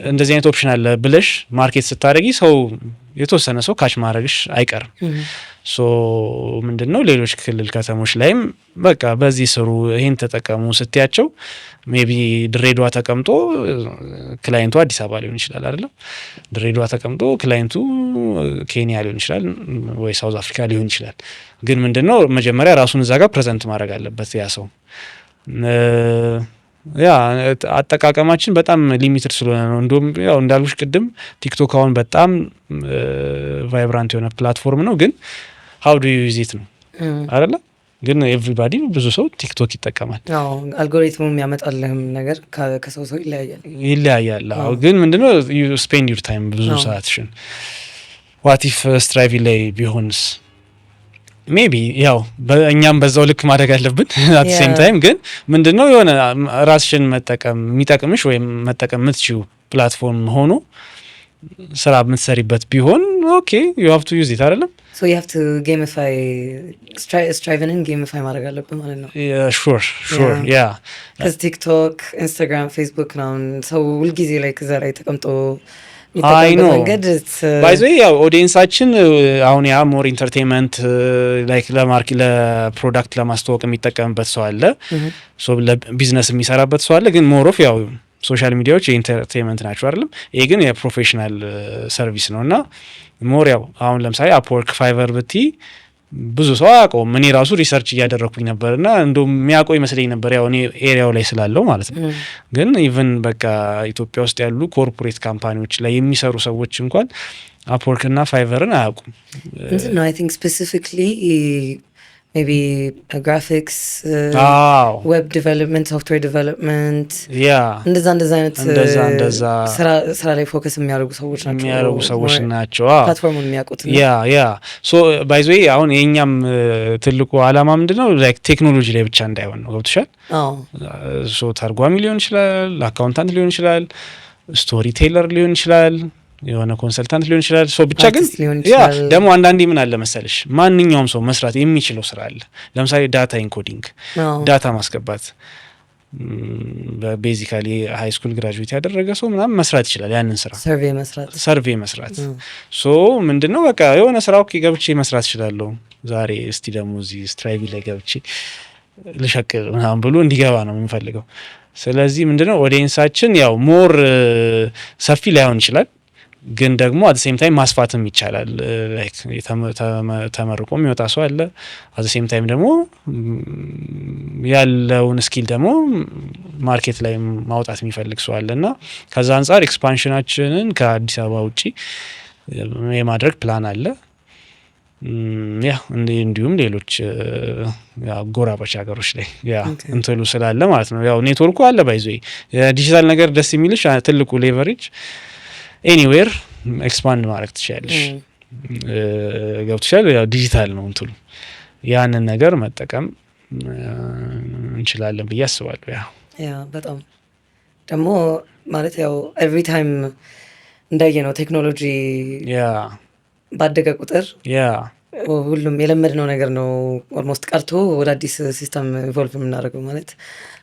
[SPEAKER 2] እንደዚህ አይነት ኦፕሽን አለ ብለሽ ማርኬት ስታደርጊ ሰው የተወሰነ ሰው ካች ማድረግሽ አይቀርም። ምንድነው ሌሎች ክልል ከተሞች ላይም በቃ በዚህ ስሩ ይሄን ተጠቀሙ ስትያቸው ሜቢ ድሬዳዋ ተቀምጦ ክላይንቱ አዲስ አበባ ሊሆን ይችላል አይደል? ድሬዳዋ ተቀምጦ ክላይንቱ ኬንያ ሊሆን ይችላል ወይ ሳውዝ አፍሪካ ሊሆን ይችላል። ግን ምንድነው መጀመሪያ ራሱን እዛ ጋር ፕሬዘንት ማድረግ አለበት ያ ሰው። አጠቃቀማችን በጣም ሊሚትድ ስለሆነ ነው። እንደውም ያው እንዳልኩሽ ቅድም ቲክቶክ አሁን በጣም ቫይብራንት የሆነ ፕላትፎርም ነው። ግን how do you use it ነው አይደለ? ግን ኤቭሪባዲ ብዙ ሰው ቲክቶክ ይጠቀማል።
[SPEAKER 1] አልጎሪትሙ የሚያመጣልህም ነገር ከሰው ሰው
[SPEAKER 2] ይለያያል። ግን ምንድነው you spend your time ብዙ ሰዓትሽን what if ስትራይቭ ላይ ቢሆንስ ሜቢ ያው እኛም በዛው ልክ ማድረግ አለብን። አት ሴም ታይም ግን ምንድነው የሆነ ራስሽን መጠቀም የሚጠቅምሽ ወይም መጠቀም የምትችው ፕላትፎርም ሆኖ ስራ የምትሰሪበት ቢሆን ኦኬ ዩ ሃቭ ቱ ዩዝ ኢት አይደለም።
[SPEAKER 1] ሶ ዩ ሃቭ ቱ ጌሚፋይ ስትራይቭን ጌሚፋይ ማድረግ አለብን ማለት ነው።
[SPEAKER 2] ሹር ያ
[SPEAKER 1] ከዚ ቲክቶክ፣ ኢንስታግራም፣ ፌስቡክ ነው ሰው ሁልጊዜ ላይ ከዛ ላይ ተቀምጦ
[SPEAKER 2] አይ ኖ ባይዘ ያው ኦዲየንሳችን አሁን ያ ሞር ኢንተርቴንመንት ላይክ ለፕሮዳክት ለማስተዋወቅ የሚጠቀምበት ሰው አለ፣ ሶ ለቢዝነስ የሚሰራበት ሰው አለ። ግን ሞር ኦፍ ያው ሶሻል ሚዲያዎች የኢንተርቴንመንት ናቸው አይደለም። ይሄ ግን የፕሮፌሽናል ሰርቪስ ነው እና ሞር ያው አሁን ለምሳሌ አፕወርክ፣ ፋይቨር ብቲ ብዙ ሰው አያውቀውም። እኔ ራሱ ሪሰርች እያደረግኩኝ ነበር እና እንደውም የሚያውቀው ይመስለኝ ነበር ያው እኔ ኤሪያው ላይ ስላለው ማለት ነው። ግን ኢቨን በቃ ኢትዮጵያ ውስጥ ያሉ ኮርፖሬት ካምፓኒዎች ላይ የሚሰሩ ሰዎች እንኳን አፕወርክ እና ፋይቨርን አያውቁም።
[SPEAKER 1] እንትን ነው አይ ቲንክ ስፔሲፊክሊ ሜቢ ግራፊክስ፣ ዌብ ዲቨሎፕመንት፣ ሶፍትዌር ዲቨሎፕመንት እንደዛ አይነት ስራ ላይ ፎከስ የሚያደርጉ ሰዎች ናቸው ፕላትፎርሙን የሚያውቁት።
[SPEAKER 2] ያ ሶ ባይ ዘ ዌይ አሁን የእኛም ትልቁ አላማ ምንድነው ላይክ ቴክኖሎጂ ላይ ብቻ እንዳይሆን ነው። ገብቶሻል? ሶ ተርጓሚ ሊሆን ይችላል፣ አካውንታንት ሊሆን ይችላል፣ ስቶሪ ቴለር ሊሆን ይችላል፣ የሆነ ኮንሰልታንት ሊሆን ይችላል። ሶ ብቻ ግን ያ ደግሞ አንዳንዴ ምን አለ መሰለሽ ማንኛውም ሰው መስራት የሚችለው ስራ አለ። ለምሳሌ ዳታ ኢንኮዲንግ፣ ዳታ ማስገባት በቤዚካሊ ሃይ ስኩል ግራጁዌት ያደረገ ሰው ምናምን መስራት ይችላል። ያንን ስራ ሰርቬይ መስራት ሶ ምንድነው በቃ የሆነ ስራው ገብቼ መስራት ይችላለሁ ዛሬ። እስቲ ደግሞ እዚህ ስትራይቪ ላይ ገብቼ ልሸቅል ምናምን ብሎ እንዲገባ ነው የምንፈልገው። ስለዚህ ምንድነው ኦዲየንሳችን ያው ሞር ሰፊ ላይሆን ይችላል ግን ደግሞ አት ሴም ታይም ማስፋትም ይቻላል። ላይክ ተመርቆ የሚወጣ ሰው አለ። አት ሴም ታይም ደግሞ ያለውን ስኪል ደግሞ ማርኬት ላይ ማውጣት የሚፈልግ ሰው አለና ከዛ አንፃር ኤክስፓንሽናችንን ከአዲስ አበባ ውጪ የማድረግ ፕላን አለ። ያ እንዲሁም ሌሎች ጎራባች ሀገሮች ላይ ያ እንትሉ ስላለ ማለት ነው። ያው ኔትወርኩ አለ ባይዞ የዲጂታል ነገር ደስ የሚልሽ ትልቁ ሌቨሬጅ ኤኒዌር ኤክስፓንድ ማድረግ ትችላለሽ። ገብቶሻል? ያው ዲጂታል ነው እንትሉ ያንን ነገር መጠቀም እንችላለን ብዬ አስባለሁ።
[SPEAKER 1] ያ በጣም ደግሞ ማለት ያው ኤቭሪ ታይም እንዳየነው ቴክኖሎጂ ባደገ ቁጥር ሁሉም የለመድነው ነገር ነው ኦልሞስት ቀርቶ ወደ አዲስ ሲስተም ኢቮልቭ የምናደርገው ማለት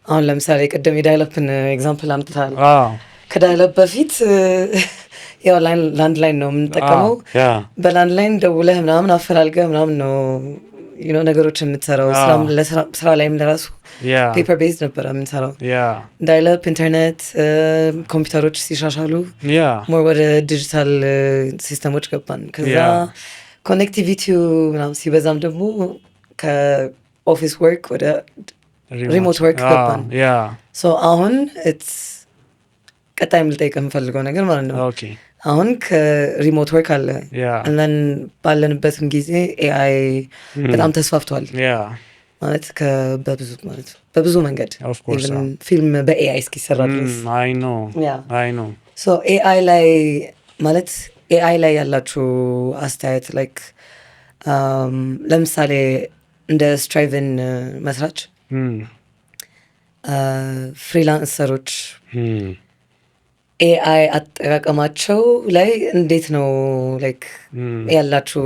[SPEAKER 1] አሁን ለምሳሌ ቅድም የዳይለፕን ኤግዛምፕል አምጥታል። ከዳይለፕ በፊት ያው ላንድ ላይን ነው የምንጠቀመው። በላንድ ላይን ደውለህ ምናምን አፈላልገህ ምናምን ነው ነገሮችን የምትሰራው። ስራ ላይም ለራሱ ፔፐር ቤዝድ ነበረ የምንሰራው። ዳይለፕ ኢንተርኔት ኮምፒውተሮች ሲሻሻሉ ሞር ወደ ዲጂታል ሲስተሞች ገባን። ከዛ ኮኔክቲቪቲው ምናምን ሲበዛም ደግሞ ከኦፊስ ወርክ ወደ ሪሞት ወርክ ገባን። ሶ አሁን ቀጣይም ልጠይቅ የምፈልገው ነገር ማለት ነው አሁን ከሪሞት ወርክ አለ and ባለንበትም ጊዜ ኤአይ በጣም ተስፋፍቷል ማለት በብዙ መንገድ ፊልም በኤአይ እስኪሰራ ድረስ
[SPEAKER 2] አይ ኖ
[SPEAKER 1] ሶ ኤአይ ላይ ማለት ኤአይ ላይ ያላችሁ አስተያየት ላይክ ለምሳሌ እንደ ስትራይቭን መስራች ፍሪላንሰሮች ኤአይ አጠቃቀማቸው ላይ እንዴት ነው ላይክ ያላችሁ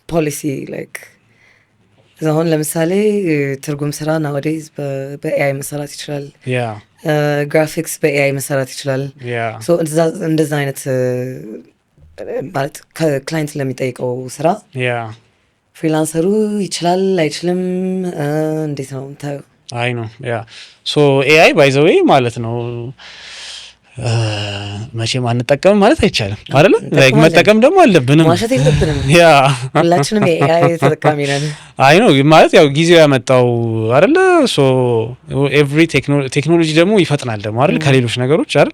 [SPEAKER 1] ፖሊሲ? ላይክ አሁን ለምሳሌ ትርጉም ስራ ናወዴዝ በኤአይ መሰራት ይችላል። ግራፊክስ በኤአይ መሰራት ይችላል። እንደዛ አይነት ማለት ከክላይንት ለሚጠይቀው ስራ ፍሪላንሰሩ ይችላል አይችልም እንዴት ነው ታዩ?
[SPEAKER 2] አይ ነው ሶ ኤአይ ባይ ዘ ዌይ ማለት ነው መቼም አንጠቀምም ማለት አይቻልም አይደለ? ላይክ መጠቀም ደግሞ አለብንም
[SPEAKER 1] ማሸት የለብንም። ሁላችንም ኤአይ ተጠቃሚ ነን።
[SPEAKER 2] አይ ነው ማለት ያው ጊዜው ያመጣው አይደለ? ሶ ኤቭሪ ቴክኖሎጂ ደግሞ ይፈጥናል ደግሞ አይደል? ከሌሎች ነገሮች አይደል?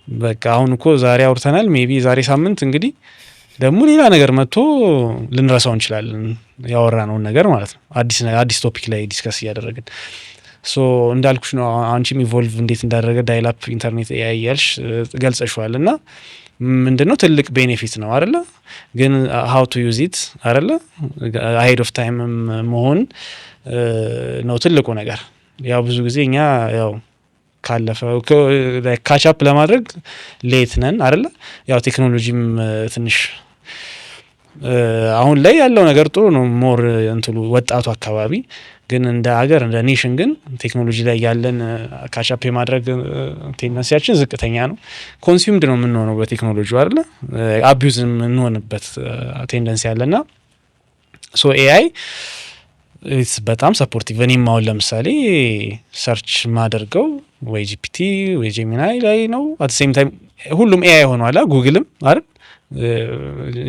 [SPEAKER 2] በቃ አሁን እኮ ዛሬ አውርተናል ሜቢ ዛሬ ሳምንት እንግዲህ ደግሞ ሌላ ነገር መጥቶ ልንረሳው እንችላለን ያወራነውን ነገር ማለት ነው። አዲስ ቶፒክ ላይ ዲስከስ እያደረግን ሶ እንዳልኩሽ ነው። አንቺም ኢቮልቭ እንዴት እንዳደረገ ዳይላፕ ኢንተርኔት ኤአይ ያልሽ ገልጸሽዋል እና ምንድነው ትልቅ ቤኔፊት ነው አይደለ? ግን how to use it አይደለ? ahead of time መሆን ነው ትልቁ ነገር። ያው ብዙ ጊዜ እኛ ያው ካለፈው ካቻፕ ለማድረግ ሌት ነን አይደለ? ያው ቴክኖሎጂም ትንሽ አሁን ላይ ያለው ነገር ጥሩ ነው ሞር እንትሉ ወጣቱ አካባቢ ግን እንደ ሀገር እንደ ኔሽን ግን ቴክኖሎጂ ላይ ያለን ካቻፕ የማድረግ ቴንደንሲያችን ዝቅተኛ ነው። ኮንሱምድ ነው የምንሆነው በቴክኖሎጂ አይደለ? አቢዩዝ የምንሆንበት ቴንደንሲ ያለና ሶ ኤአይ በጣም ሰፖርቲቭ። እኔም አሁን ለምሳሌ ሰርች ማደርገው ወይ ጂፒቲ ወይ ጄሚናይ ላይ ነው። አት ሴም ታይም ሁሉም ኤአይ ሆኗል። ጉግልም አይደል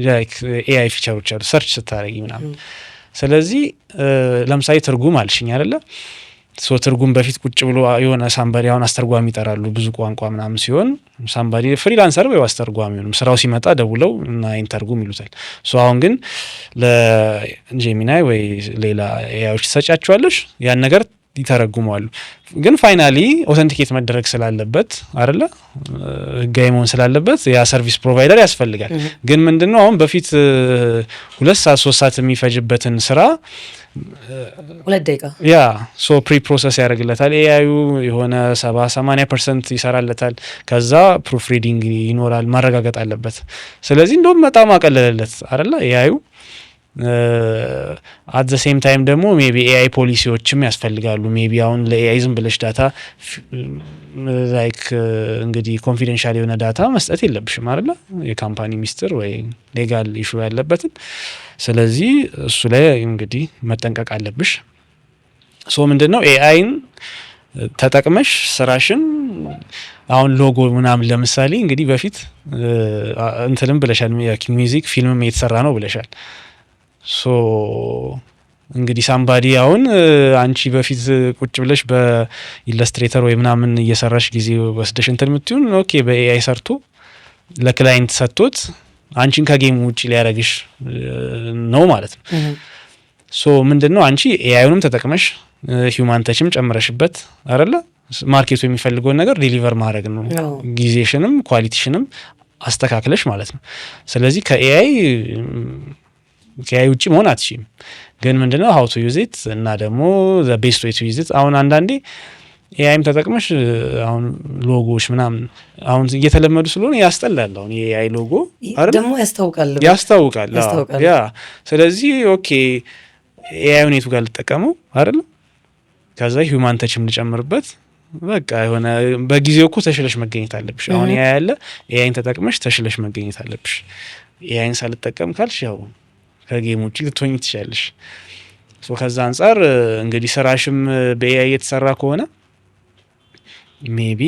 [SPEAKER 2] ላይክ ኤአይ ፊቸሮች አሉ ሰርች ስታደርጊ ምናምን። ስለዚህ ለምሳሌ ትርጉም አልሽኝ አይደለ? ሶ ትርጉም በፊት ቁጭ ብሎ የሆነ ሳምባዲ አሁን አስተርጓሚ ይጠራሉ ብዙ ቋንቋ ምናምን ሲሆን ሳምባዲ ፍሪላንሰር ወይ አስተርጓሚ ነው ስራው ሲመጣ ደውለው እና ኢንተርጉም ይሉታል። ሶ አሁን ግን ለጄሚናይ ወይ ሌላ ኤአይዎች ተሰጫቸዋለሽ ያን ነገር ይተረጉማሉ። ግን ፋይናሊ ኦተንቲኬት መደረግ ስላለበት አይደለ ህጋዊ መሆን ስላለበት ያ ሰርቪስ ፕሮቫይደር ያስፈልጋል። ግን ምንድነው አሁን በፊት 2 ሰዓት 3 ሰዓት የሚፈጅበትን ስራ
[SPEAKER 1] 2 ደቂቃ
[SPEAKER 2] ያ ሶ ፕሪ ፕሮሰስ ያደርግለታል ኤአዩ የሆነ 70-80% ይሰራለታል። ከዛ ፕሩፍ ሪዲንግ ይኖራል ማረጋገጥ አለበት። ስለዚህ እንደውም በጣም አቀለለለት አይደለ ኤአዩ። አት ዘ ሴም ታይም ደግሞ ሜቢ ኤአይ ፖሊሲዎችም ያስፈልጋሉ። ሜቢ አሁን ለኤአይ ዝም ብለሽ ዳታ ላይክ እንግዲህ ኮንፊደንሻል የሆነ ዳታ መስጠት የለብሽም አይደለ? የካምፓኒ ሚስጥር ወይ ሌጋል ኢሹ ያለበትን። ስለዚህ እሱ ላይ እንግዲህ መጠንቀቅ አለብሽ። ሶ ምንድነው ኤአይን ተጠቅመሽ ስራሽን አሁን ሎጎ ምናምን ለምሳሌ እንግዲህ በፊት እንትንም ብለሻል ሚውዚክ ፊልምም የተሰራ ነው ብለሻል። ሶ እንግዲህ ሳምባዲ አሁን አንቺ በፊት ቁጭ ብለሽ በኢለስትሬተር ወይ ምናምን እየሰራሽ ጊዜ ወስደሽ እንትን የምትዩን ኦኬ በኤአይ ሰርቶ ለክላይንት ሰጥቶት አንቺን ከጌም ውጪ ሊያረግሽ ነው ማለት ነው። ሶ ምንድነው አንቺ ኤአይውንም ተጠቅመሽ ሂውማን ተችም ጨምረሽበት አይደለ ማርኬቱ የሚፈልገውን ነገር ዲሊቨር ማድረግ ነው። ጊዜሽንም ኳሊቲሽንም አስተካክለሽ ማለት ነው። ስለዚህ ከኤአይ ውጪ መሆን አትችይም። ግን ምንድነው how to use it እና ደግሞ the best way to use it። አሁን አንዳንዴ ኤአይም ተጠቅመሽ አሁን ሎጎዎች ምናምን አሁን እየተለመዱ ስለሆነ ያስጠላል። አሁን የኤአይ ሎጎ አይደል
[SPEAKER 1] ደግሞ
[SPEAKER 2] ያስታውቃል። ያ ስለዚህ ኦኬ ኤአይውን የቱ ጋር ልጠቀመው አይደል? ከዛ ሂውማን ተችም ልጨምርበት በቃ የሆነ በጊዜው እኮ ተሽለሽ መገኘት አለብሽ። አሁን ኤአይ ያለ ኤአይን ተጠቅመሽ ተሽለሽ መገኘት አለብሽ። ኤአይን ሳልጠቀም ካልሽ ያው ከጌም ውጪ ልትሆኚ ትችላለሽ። ሶ ከዛ አንፃር እንግዲህ ስራሽም በኤአይ የተሰራ ከሆነ ሜቢ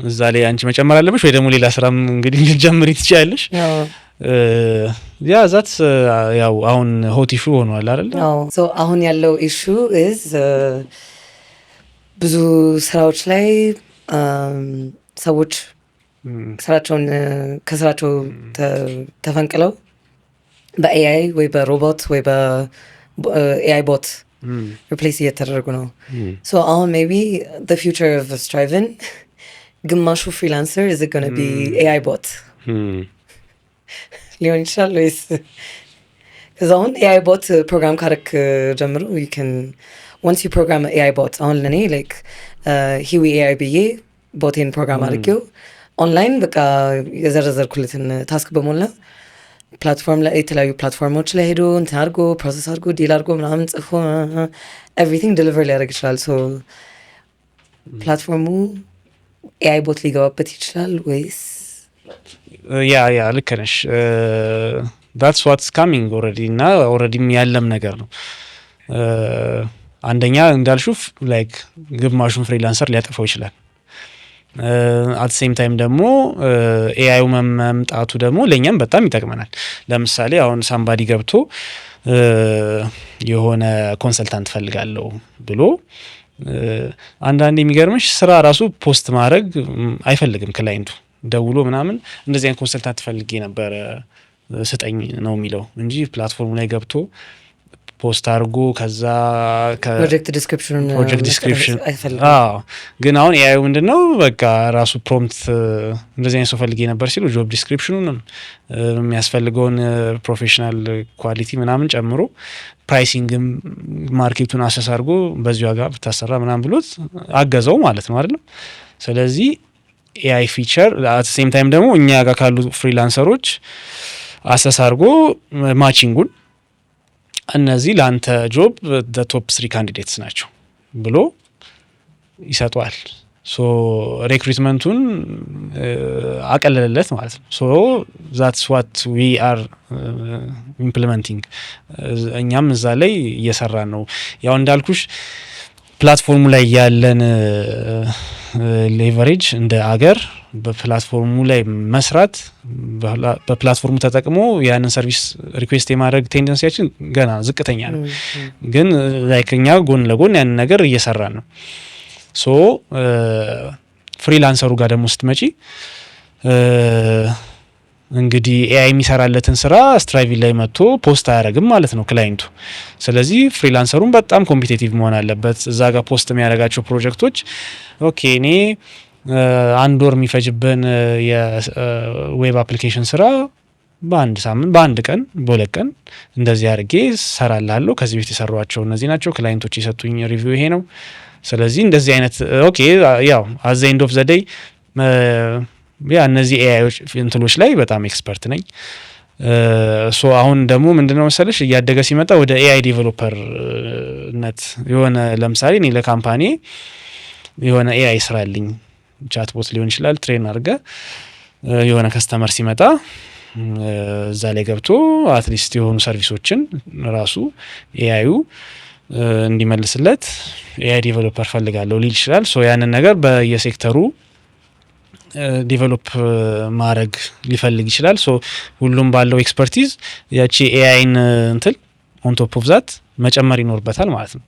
[SPEAKER 2] እዛ ላይ አንቺ መጨመር አለብሽ ወይ ደግሞ ሌላ ስራም እንግዲህ ልትጀምሪ ትችላለሽ። ያ ዛት ያው አሁን ሆት ኢሹ ሆኗል አይደል?
[SPEAKER 1] ሶ አሁን ያለው ኢሹ ኢዝ ብዙ ስራዎች ላይ ሰዎች ከስራቸው ተፈንቅለው በኤአይ ወይ በሮቦት ወይ በኤአይ ቦት ሪፕሌስ እየተደረጉ ነው። ሶ አሁን ሜቢ the future of Striven ግማሹ ፍሪላንሰር is it gonna be AI bot ሊሆን ይችላል ወይስ ከዛ አሁን AI bot ፕሮግራም ካረክ ጀምሮ you can once you program AI bot አሁን ለኔ like ሂዊ AI ብዬ ቦቴን ፕሮግራም አድርጌው ኦንላይን በቃ የዘረዘርኩለትን ታስክ በሞላ ፕላትፎርም ላይ የተለያዩ ፕላትፎርሞች ላይ ሄዶ እንትን አድርጎ ፕሮሰስ አድርጎ ዲል አድርጎ ምናምን ጽፎ ኤቭሪቲንግ ዲሊቨር ሊያደርግ ይችላል። ሶ ፕላትፎርሙ ኤአይ ቦት ሊገባበት ይችላል ወይስ?
[SPEAKER 2] ያ ልክ ነሽ። that's what's coming already እና ኦልሬዲም ያለም ነገር ነው። አንደኛ እንዳልሽው ላይክ ግማሹን ፍሪላንሰር ሊያጠፋው ይችላል። አት ሴም ታይም ደግሞ ኤአዩ መምጣቱ ደግሞ ለኛም በጣም ይጠቅመናል። ለምሳሌ አሁን ሳምባዲ ገብቶ የሆነ ኮንሰልታንት ፈልጋለሁ ብሎ አንዳንዴ የሚገርምሽ ስራ ራሱ ፖስት ማድረግ አይፈልግም ክላይንቱ ደውሎ ምናምን እንደዚህ አይነት ኮንሰልታንት ፈልጌ ነበር ስጠኝ ነው የሚለው እንጂ ፕላትፎርሙ ላይ ገብቶ ፖስት አድርጎ ከዛ
[SPEAKER 1] ፕሮጀክት ዲስክሪፕሽን
[SPEAKER 2] ግን አሁን ኤአይ ምንድነው በቃ ራሱ ፕሮምፕት እንደዚህ አይነት ሰው ፈልጌ ነበር ሲሉ ጆብ ዲስክሪፕሽኑንም የሚያስፈልገውን ፕሮፌሽናል ኳሊቲ ምናምን ጨምሮ ፕራይሲንግም ማርኬቱን አሰስ አድርጎ በዚህ ዋጋ ብታሰራ ምናምን ብሎት አገዘው ማለት ነው አይደለም። ስለዚህ ኤአይ ፊቸር አት ሴም ታይም ደግሞ እኛ ጋር ካሉ ፍሪላንሰሮች አሰስ አድርጎ ማቺንጉን እነዚህ ለአንተ ጆብ ቶፕ 3 ካንዲዴትስ ናቸው ብሎ ይሰጧል። ሶ ሪክሩትመንቱን አቀለለለት ማለት ነው። ሶ ዛትስ ዋት ዊ አር ኢምፕሊመንቲንግ እኛም እዛ ላይ እየሰራን ነው። ያው እንዳልኩሽ ፕላትፎርሙ ላይ ያለን ሌቨሬጅ እንደ አገር በፕላትፎርሙ ላይ መስራት በፕላትፎርሙ ተጠቅሞ ያንን ሰርቪስ ሪኩዌስት የማድረግ ቴንደንሲያችን ገና ዝቅተኛ ነው። ግን ላይክ እኛ ጎን ለጎን ያንን ነገር እየሰራን ነው። ሶ ፍሪላንሰሩ ጋር ደግሞ ስትመጪ እንግዲህ ኤአይ የሚሰራለትን ስራ ስትራይቪ ላይ መጥቶ ፖስት አያደርግም ማለት ነው ክላይንቱ። ስለዚህ ፍሪላንሰሩን በጣም ኮምፒቲቲቭ መሆን አለበት። እዛ ጋር ፖስት የሚያደርጋቸው ፕሮጀክቶች ኦኬ እኔ 1 ወር የሚፈጅብን የዌብ አፕሊኬሽን ስራ በአንድ ሳምንት፣ በአንድ ቀን፣ በሁለት ቀን እንደዚህ አድርጌ ሰራላለሁ። ከዚህ በፊት የሰሯቸው እነዚህ ናቸው፣ ክላይንቶች የሰጡኝ ሪቪው ይሄ ነው። ስለዚህ እንደዚህ አይነት ኦኬ ያው አት ዘ ኤንድ ኦፍ ዘ ዴይ ያ እነዚህ ኤአይዎች እንትሎች ላይ በጣም ኤክስፐርት ነኝ። ሶ አሁን ደግሞ ምንድነው መሰለሽ እያደገ ሲመጣ ወደ ኤአይ ዴቨሎፐርነት የሆነ ለምሳሌ እኔ ለካምፓኒ የሆነ ኤአይ ስራልኝ ቻትቦት ሊሆን ይችላል ትሬን አድርገ የሆነ ከስተመር ሲመጣ እዛ ላይ ገብቶ አትሊስት የሆኑ ሰርቪሶችን ራሱ ኤአዩ እንዲመልስለት ኤአይ ዴቨሎፐር ፈልጋለሁ ሊል ይችላል። ሶ ያንን ነገር በየሴክተሩ ዲቨሎፕ ማድረግ ሊፈልግ ይችላል። ሶ ሁሉም ባለው ኤክስፐርቲዝ ያቺ ኤአይን እንትን ኦን ቶፕ ኦፍ ዛት መጨመር ይኖርበታል ማለት ነው።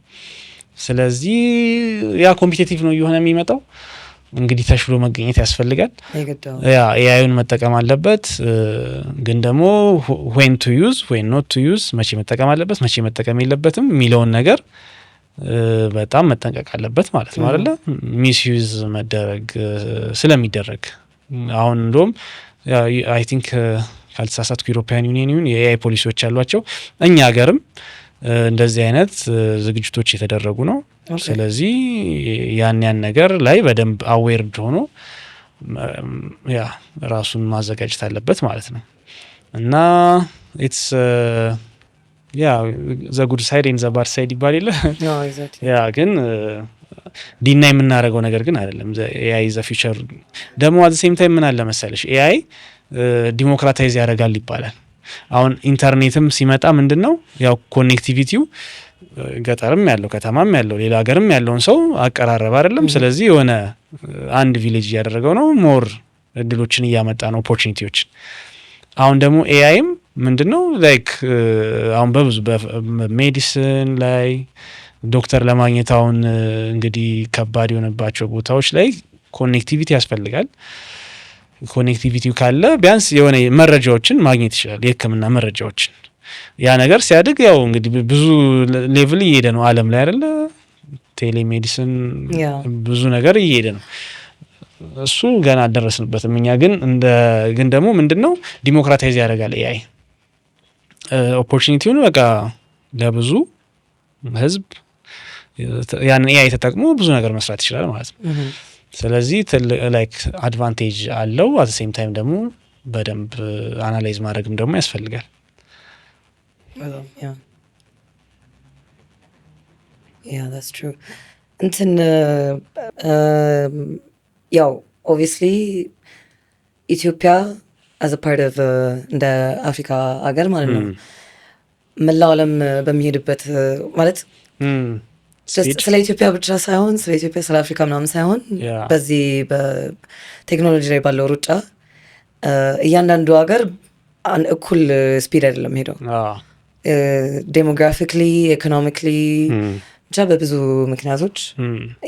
[SPEAKER 2] ስለዚህ ያ ኮምፒቲቲቭ ነው እየሆነ የሚመጣው። እንግዲህ ተሽሎ መገኘት ያስፈልጋል። ያ ኤአይን መጠቀም አለበት። ግን ደግሞ when to use when not to use መቼ መጠቀም አለበት መቼ መጠቀም የለበትም የሚለውን ነገር በጣም መጠንቀቅ አለበት ማለት ነው አይደለ? ሚስዩዝ መደረግ ስለሚደረግ አሁን እንደውም አይ ቲንክ ካልተሳሳትኩ ዩሮፒያን ዩኒየን የኤአይ ፖሊሲዎች ያሏቸው እኛ ሀገርም እንደዚህ አይነት ዝግጅቶች የተደረጉ ነው። ስለዚህ ያን ነገር ላይ በደንብ አዌርድ ሆኖ ያ ራሱን ማዘጋጀት አለበት ማለት ነው። እና ኢትስ ያ ዘ ጉድ ሳይድ ኤንድ ዘ ባድ ሳይድ ይባል የለ ያ ግን ዲና የምናደርገው ነገር ግን አይደለም። ኤአይ ዘ ፊውቸር ደግሞ አት ሴም ታይም ምን አለ መሰለሽ ኤአይ ዲሞክራታይዝ ያደርጋል ይባላል። አሁን ኢንተርኔትም ሲመጣ ምንድነው ያው ኮኔክቲቪቲው ገጠርም ያለው ከተማም ያለው ሌላ ሀገርም ያለውን ሰው አቀራረብ አይደለም። ስለዚህ የሆነ አንድ ቪሌጅ እያደረገው ነው፣ ሞር እድሎችን እያመጣ ነው፣ ኦፖርቹኒቲዎችን። አሁን ደግሞ ኤአይም ምንድነው ላይክ አሁን በብዙ በሜዲሲን ላይ ዶክተር ለማግኘት አሁን እንግዲህ ከባድ የሆነባቸው ቦታዎች ላይ ኮኔክቲቪቲ ያስፈልጋል። ኮኔክቲቪቲው ካለ ቢያንስ የሆነ መረጃዎችን ማግኘት ይችላል፣ የሕክምና መረጃዎችን። ያ ነገር ሲያድግ ያው እንግዲህ ብዙ ሌቭል እየሄደ ነው ዓለም ላይ አይደለ? ቴሌሜዲሲን ብዙ ነገር እየሄደ ነው። እሱ ገና አልደረስንበትም እኛ ግን ደግሞ ምንድነው ዲሞክራታይዝ ያደርጋል ኤአይ ኦፖርቹኒቲውን በቃ ለብዙ ህዝብ ያን ኤአይ ተጠቅሞ ብዙ ነገር መስራት ይችላል ማለት ነው። ስለዚህ ላይክ አድቫንቴጅ አለው። አት ሴም ታይም ደግሞ በደንብ አናላይዝ ማድረግም ደግሞ ያስፈልጋል።
[SPEAKER 1] ያ that's true እንትን ያው ኦብቪስሊ ኢትዮጵያ as a part of እንደ አፍሪካ ሀገር ማለት ነው መላው ዓለም በሚሄድበት ማለት ስለ ኢትዮጵያ ብቻ ሳይሆን ስለ ኢትዮጵያ ስለ አፍሪካ ምናምን ሳይሆን በዚህ በቴክኖሎጂ ላይ ባለው ሩጫ እያንዳንዱ ሀገር እኩል ስፒድ አይደለም ሄደው ዴሞግራፊክሊ ኢኮኖሚክሊ ብቻ በብዙ ምክንያቶች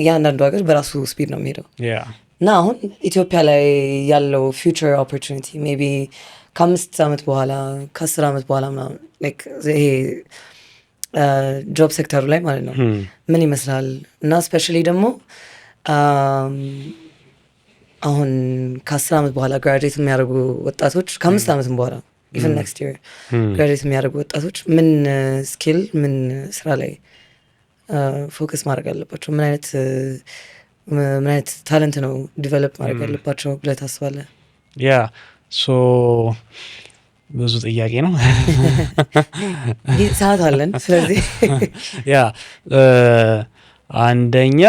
[SPEAKER 1] እያንዳንዱ ሀገር በራሱ ስፒድ ነው የሚሄደው እና አሁን ኢትዮጵያ ላይ ያለው ፊውቸር ኦፖርቹኒቲ ሜይ ቢ ከ5 ዓመት በኋላ ከ10 ዓመት በኋላ ምናምን ይሄ ጆብ ሴክተሩ ላይ ማለት ነው ምን ይመስላል እና ስፔሻሊ ደግሞ አሁን ከ10 ዓመት በኋላ ግራጁዌት የሚያደርጉ ወጣቶች ከ5 ዓመትም በኋላ ኢቨን ኔክስት ይር ግራጁዌት የሚያደርጉ ወጣቶች ምን ስኪል ምን ስራ ላይ ፎከስ ማድረግ አለባቸው? ምን አይነት ታለንት ነው ዲቨሎፕ ማድረግ ያለባቸው ብለህ ታስባለህ?
[SPEAKER 2] ያ ሶ ብዙ ጥያቄ ነው።
[SPEAKER 1] ሰዓት አለን። ስለዚህ
[SPEAKER 2] ያ አንደኛ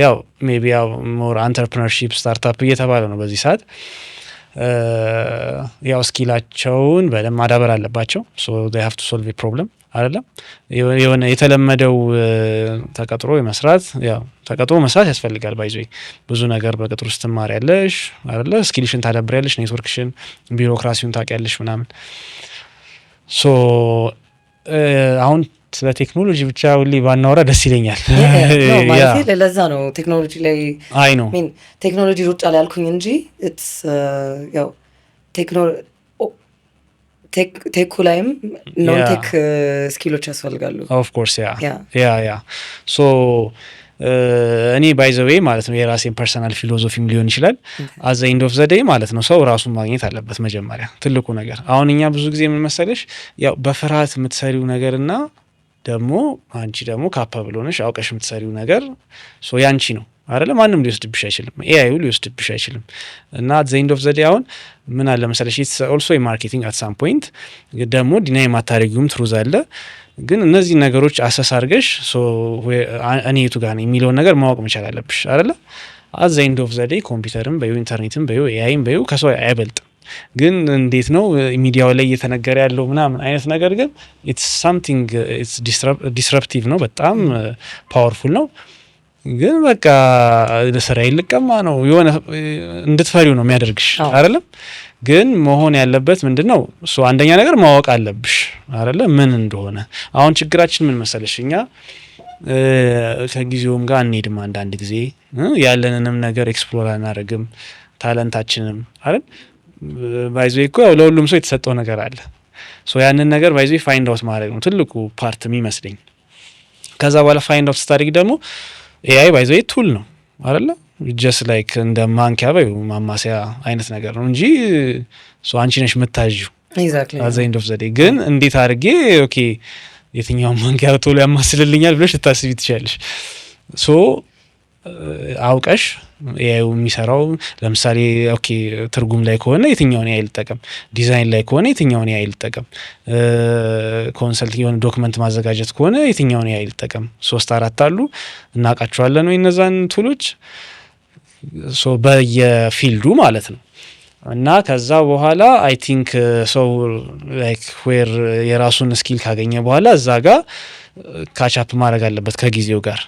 [SPEAKER 2] ያው ሜቢ ያው ሞር አንተርፕረነርሺፕ ስታርታፕ እየተባለ ነው በዚህ ሰዓት። ያው ስኪላቸውን በደንብ ማዳበር አለባቸው። ሶ they have to solve a problem አይደለም የሆነ የተለመደው ተቀጥሮ መስራት ያው ተቀጥሮ መስራት ያስፈልጋል። ባይዞ ብዙ ነገር በቅጥር ውስጥ ትማሪያለሽ አይደለ? ስኪልሽን ታዳብሪያለሽ፣ ኔትወርክሽን፣ ቢሮክራሲውን ታውቂያለሽ ምናምን። ሶ አሁን ስለ ቴክኖሎጂ ብቻ ሁሌ ባናወራ ደስ ይለኛል።
[SPEAKER 1] ማለት ለዛ ነው ቴክኖሎጂ ላይ
[SPEAKER 2] አይ ነው
[SPEAKER 1] ቴክኖሎጂ ሩጫ ላይ ያልኩኝ እንጂ ኢትስ ያው ቴኩ ላይም ኖን ቴክ ስኪሎች ያስፈልጋሉ።
[SPEAKER 2] ኦፍ ኮርስ ያ ሶ እኔ ባይ ዘ ዌይ ማለት ነው የራሴን ፐርሰናል ፊሎዞፊም ሊሆን ይችላል። አዘ ኢንድ ኦፍ ዘ ዴይ ማለት ነው ሰው ራሱን ማግኘት አለበት መጀመሪያ ትልቁ ነገር። አሁን እኛ ብዙ ጊዜ ምን መሰለሽ ያው በፍርሃት የምትሰሪው ነገርና ደግሞ አንቺ ደግሞ ካፓብል ሆነሽ አውቀሽ የምትሰሪው ነገር ሶ ያንቺ ነው አይደለ? ማንም ሊወስድብሽ አይችልም። ኤአይ ሊወስድብሽ አይችልም። እና አት ዘ ኤንድ ኦፍ ዘ ዴይ አሁን ምን አለ መሰለሽ ኢትስ ኦልሶ የማርኬቲንግ አት ሳም ፖይንት ደግሞ ዲናይ ማታረጊውም ትሩዝ አለ። ግን እነዚህ ነገሮች አሰስ አድርገሽ ሶ እኔ የቱ ጋር ነኝ የሚለውን ነገር ማወቅ መቻል አለብሽ አይደለ? አት ዘ ኤንድ ኦፍ ዘ ዴይ ኮምፒውተርም በዩ ኢንተርኔትም በዩ ኤአይም በዩ ከሰው አይበልጥም። ግን እንዴት ነው ሚዲያው ላይ እየተነገረ ያለው ምናምን አይነት ነገር ግን ኢትስ ሳምቲንግ ኢትስ ዲስረፕቲቭ ነው፣ በጣም ፓወርፉል ነው። ግን በቃ ለስራ ይልቀማ ነው የሆነ እንድትፈሪው ነው የሚያደርግሽ አይደለም? ግን መሆን ያለበት ምንድነው ሶ አንደኛ ነገር ማወቅ አለብሽ አይደለ? ምን እንደሆነ። አሁን ችግራችን ምን መሰለሽ እኛ ከጊዜውም ጋር አንሄድም። አንዳንድ ጊዜ ያለንንም ነገር ኤክስፕሎር አናደርግም፣ ታለንታችንም አይደል? ባይዞ እኮ ለሁሉም ሰው የተሰጠው ነገር አለ። ሶ ያንን ነገር ባይዞ ፋይንድ አውት ማድረግ ነው ትልቁ ፓርት የሚመስለኝ። ከዛ በኋላ ፋይንድ አውት ስታደርጊ ደግሞ ኤአይ ባይዞ ቱል ነው አይደለ? ጀስት ላይክ እንደ ማንኪያ በዩ ማማሲያ አይነት ነገር ነው እንጂ ሶ አንቺ ነሽ የምታዥው
[SPEAKER 1] ኤግዛክትሊ
[SPEAKER 2] አት ዘ ኤንድ ኦፍ ዘ ዴይ። ግን እንዴት አድርጌ ኦኬ የትኛው ማንኪያ ቶሎ ያማስልልኛል ብለሽ ልታስቢ ትችያለሽ። ሶ አውቀሽ ኤአይ የሚሰራው ለምሳሌ ኦኬ ትርጉም ላይ ከሆነ የትኛውን ኤአይ ልጠቀም፣ ዲዛይን ላይ ከሆነ የትኛውን ኤአይ ልጠቀም፣ ኮንሰልት የሆነ ዶክመንት ማዘጋጀት ከሆነ የትኛውን ኤአይ ልጠቀም። 3-4 አሉ እናውቃቸዋለን ወይ እነዛን ቱሎች ሶ በየፊልዱ ማለት ነው። እና ከዛ በኋላ አይ ቲንክ ሰው ላይክ ዌር የራሱን ስኪል ካገኘ በኋላ እዛ ጋር ካቻፕ ማድረግ አለበት ከጊዜው ጋር።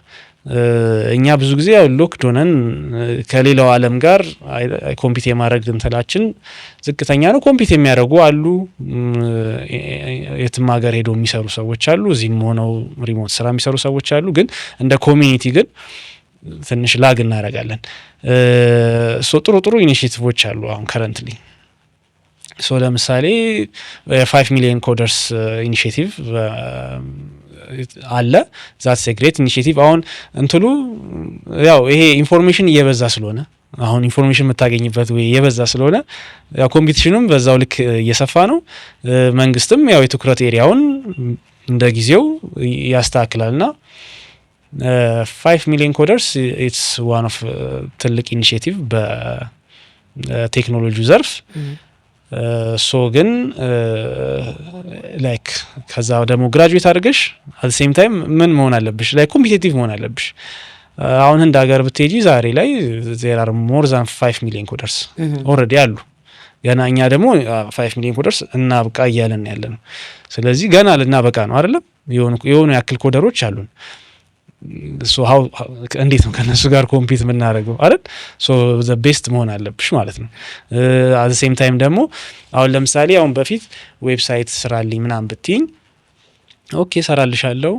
[SPEAKER 2] እኛ ብዙ ጊዜ ያው ሎክድ ሆነን ከሌላው ዓለም ጋር ኮምፒት የማድረግ እንትላችን ዝቅተኛ ነው። ኮምፒት የሚያደርጉ አሉ፣ የትም ሀገር ሄደው የሚሰሩ ሰዎች አሉ፣ እዚህም ሆነው ሪሞት ስራ የሚሰሩ ሰዎች አሉ። ግን እንደ ኮሚኒቲ ግን ትንሽ ላግ እናደርጋለን። ሶ ጥሩ ኢኒሺዬቲቮች አሉ አሁን ከረንትሊ። ሶ ለምሳሌ 5 ሚሊዮን ኮደርስ ኢኒሺዬቲቭ አለ። ዛትስ ኤ ግሬት ኢኒሺዬቲቭ። አሁን እንትሉ ያው ይሄ ኢንፎርሜሽን እየበዛ ስለሆነ አሁን ኢንፎርሜሽን የምታገኝበት ወይ እየበዛ ስለሆነ ያው ኮምፒቲሽኑም በዛው ልክ እየሰፋ ነው። መንግስትም ያው የትኩረት ኤሪያውን እንደ ጊዜው ያስተካክላልና 5 ሚሊዮን ኮደርስ ኢትስ ዋን ኦፍ ትልቅ ኢኒሺዬቲቭ በቴክኖሎጂ ዘርፍ። ሶ ግን ላይክ ከዛ ደግሞ ግራጁዌት አድርገሽ አት ሴም ታይም ምን መሆን አለብሽ? ላይክ ኮምፒቲቲቭ መሆን አለብሽ። አሁን እንደ ሀገር ብትሄጂ ዛሬ ላይ there are more than 5 ሚሊዮን ኮደርስ ኦልሬዲ አሉ። ገና እኛ ደግሞ 5 ሚሊዮን ኮደርስ እናብቃ እያለን ያለ ነው። ስለዚህ ገና ልናበቃ ነው አይደለም? የሆኑ ያክል ኮደሮች አሉን። ሶ ሃው እንዴት ነው ከነሱ ጋር ኮምፒት የምናደርገው አይደል? ሶ ዘ ቤስት መሆን አለብሽ ማለት ነው። አት ሴም ታይም ደግሞ አሁን ለምሳሌ አሁን በፊት ዌብሳይት ስራልኝ ምናምን ብትይኝ ኦኬ ሰራልሻለሁ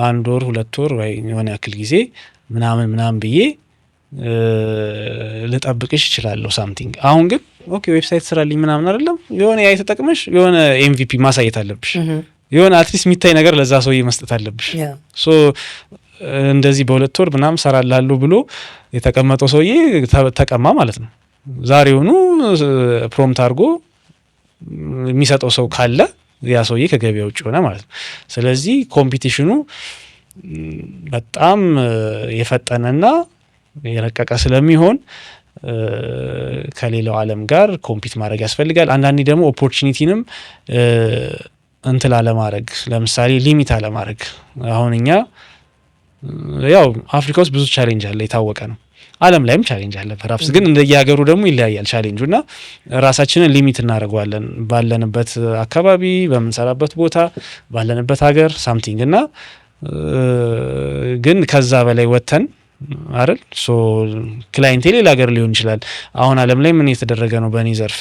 [SPEAKER 2] 1 ወር 2 ወር ወይ የሆነ ያክል ጊዜ ምናምን ብዬ ልጠብቅሽ እችላለሁ ሳምቲንግ። አሁን ግን ኦኬ ዌብሳይት ስራልኝ ምናምን አይደለም የሆነ ያይ ተጠቅመሽ የሆነ ኤምቪፒ ማሳየት አለብሽ። የሆነ አትሊስት የሚታይ ነገር ለዛ ሰውዬ መስጠት አለብሽ። ሶ እንደዚህ በሁለት ወር ምናምን ሰራላለሁ ብሎ የተቀመጠው ሰውዬ ተቀማ ማለት ነው። ዛሬውኑ ፕሮምፕት አድርጎ የሚሰጠው ሰው ካለ ያ ሰውዬ ከገበያ ውጭ ሆነ ማለት ነው። ስለዚህ ኮምፒቲሽኑ በጣም የፈጠነና የረቀቀ ስለሚሆን ከሌላው ዓለም ጋር ኮምፒት ማድረግ ያስፈልጋል። አንዳንዴ ደግሞ ኦፖርቹኒቲንም እንትን አለማድረግ፣ ለምሳሌ ሊሚት አለማድረግ። አሁን እኛ ያው አፍሪካ ውስጥ ብዙ ቻሌንጅ አለ፣ የታወቀ ነው። ዓለም ላይም ቻሌንጅ አለ ፐርሃፕስ፣ ግን እንደየሀገሩ ደግሞ ይለያያል ቻሌንጁ እና ራሳችንን ሊሚት እናደርገዋለን ባለንበት አካባቢ፣ በምንሰራበት ቦታ፣ ባለንበት ሀገር ሳምቲንግ እና ግን ከዛ በላይ ወጥተን አይደል ሶ ክላይንቴ ሌላ ሀገር ሊሆን ይችላል። አሁን ዓለም ላይ ምን እየተደረገ ነው በእኔ ዘርፍ፣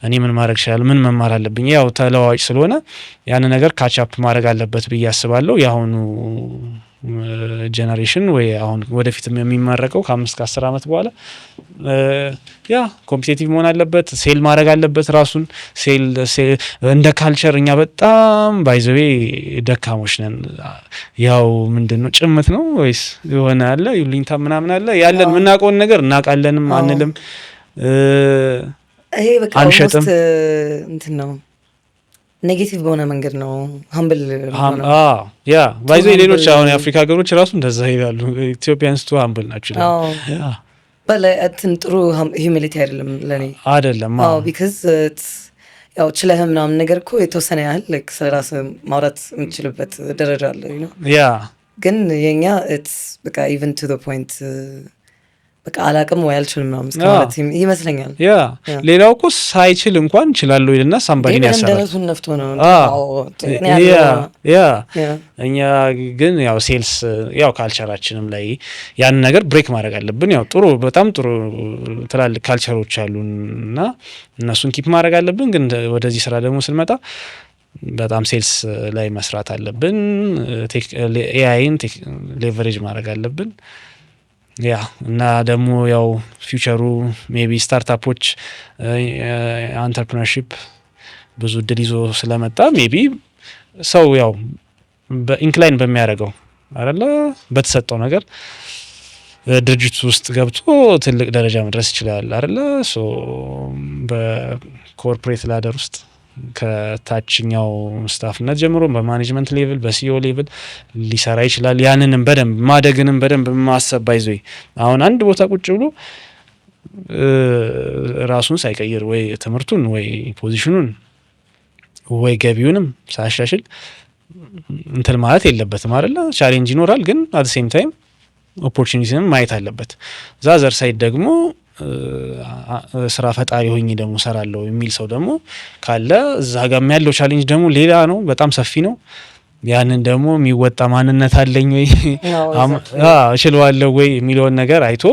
[SPEAKER 2] እኔ ምን ማድረግ ይችላል፣ ምን መማር አለብኝ? ያው ተለዋዋጭ ስለሆነ ያን ነገር ካቻፕ ማድረግ አለበት ብዬ አስባለሁ። የአሁኑ ጄኔሬሽን ወይ አሁን ወደፊትም የሚመረቀው ከ5-10 ዓመት በኋላ ያ ኮምፒቲቲቭ መሆን አለበት፣ ሴል ማድረግ አለበት ራሱን። ሴል እንደ ካልቸር እኛ በጣም ባይዘዌ ደካሞች ነን። ያው ምንድነው ጭምት ነው ወይስ የሆነ አለ ይሉኝታ ምናምን አለ ያለን የምናውቀውን ነገር እናውቃለንም አንልም፣
[SPEAKER 1] ይሄ በቃ አንሸጥም እንትን ነው ኔጌቲቭ በሆነ መንገድ ነው ሀምብል ነው።
[SPEAKER 2] ያ ባይዘ ሌሎች አሁን የአፍሪካ ሀገሮች ራሱ እንደዛ ይላሉ። ኢትዮጵያንስ ቱ ሀምብል ናቸው።
[SPEAKER 1] በላይ እንትን ጥሩ ሂዩሚሊቲ አይደለም ለኔ
[SPEAKER 2] አይደለም።
[SPEAKER 1] ቢካዝ ያው ችለህ ምናምን ነገር እኮ የተወሰነ ያህል ላይክ ስለራስ ማውራት የምትችልበት ደረጃ አለ ነው።
[SPEAKER 2] ያ
[SPEAKER 1] ግን የኛ ኢትስ በቃ ኢቨን ቱ ዘ ፖይንት በቃ አላቅም ወይ አልችልም ምናምን ማለት ይመስለኛል።
[SPEAKER 2] ያ ሌላው እኮ ሳይችል እንኳን ይችላል ይልና ሳምባዲን ያሰራል።
[SPEAKER 1] ደረሱን ነፍቶ ነው።
[SPEAKER 2] ያ እኛ ግን ያው ሴልስ ያው ካልቸራችንም ላይ ያን ነገር ብሬክ ማድረግ አለብን። ያው ጥሩ በጣም ጥሩ ትላልቅ ካልቸሮች አሉና እነሱን ኪፕ ማድረግ አለብን። ግን ወደዚህ ስራ ደግሞ ስንመጣ በጣም ሴልስ ላይ መስራት አለብን። ኤአይን ሌቨሬጅ ማድረግ አለብን። ያ እና ደግሞ ያው ፊውቸሩ ሜቢ ስታርታፖች አንተርፕረነርሺፕ ብዙ እድል ይዞ ስለመጣ ሜቢ ሰው ያው በኢንክላይን በሚያደርገው አይደለ በተሰጠው ነገር ድርጅት ውስጥ ገብቶ ትልቅ ደረጃ መድረስ ይችላል አይደለ። ሶ በኮርፖሬት ላደር ውስጥ ከታችኛው ስታፍነት ጀምሮ በማኔጅመንት ሌቭል በሲኦ ሌቭል ሊሰራ ይችላል። ያንንም በደንብ ማደግንም በደንብ ማሰብ ባይዘይ አሁን አንድ ቦታ ቁጭ ብሎ ራሱን ሳይቀይር ወይ ትምህርቱን ወይ ፖዚሽኑን ወይ ገቢውንም ሳያሻሽል እንትን ማለት የለበትም አይደለ። ቻሌንጅ ይኖራል፣ ግን አት ሴም ታይም ኦፖርቹኒቲንም ማየት አለበት። ዛዘር ሳይድ ደግሞ ስራ ፈጣሪ ሆኜ ደግሞ ሰራለሁ የሚል ሰው ደግሞ ካለ እዛ ጋር ያለው ቻሌንጅ ደግሞ ሌላ ነው፣ በጣም ሰፊ ነው። ያንን ደግሞ የሚወጣ ማንነት አለኝ ወይ እችለዋለሁ ወይ የሚለውን ነገር አይቶ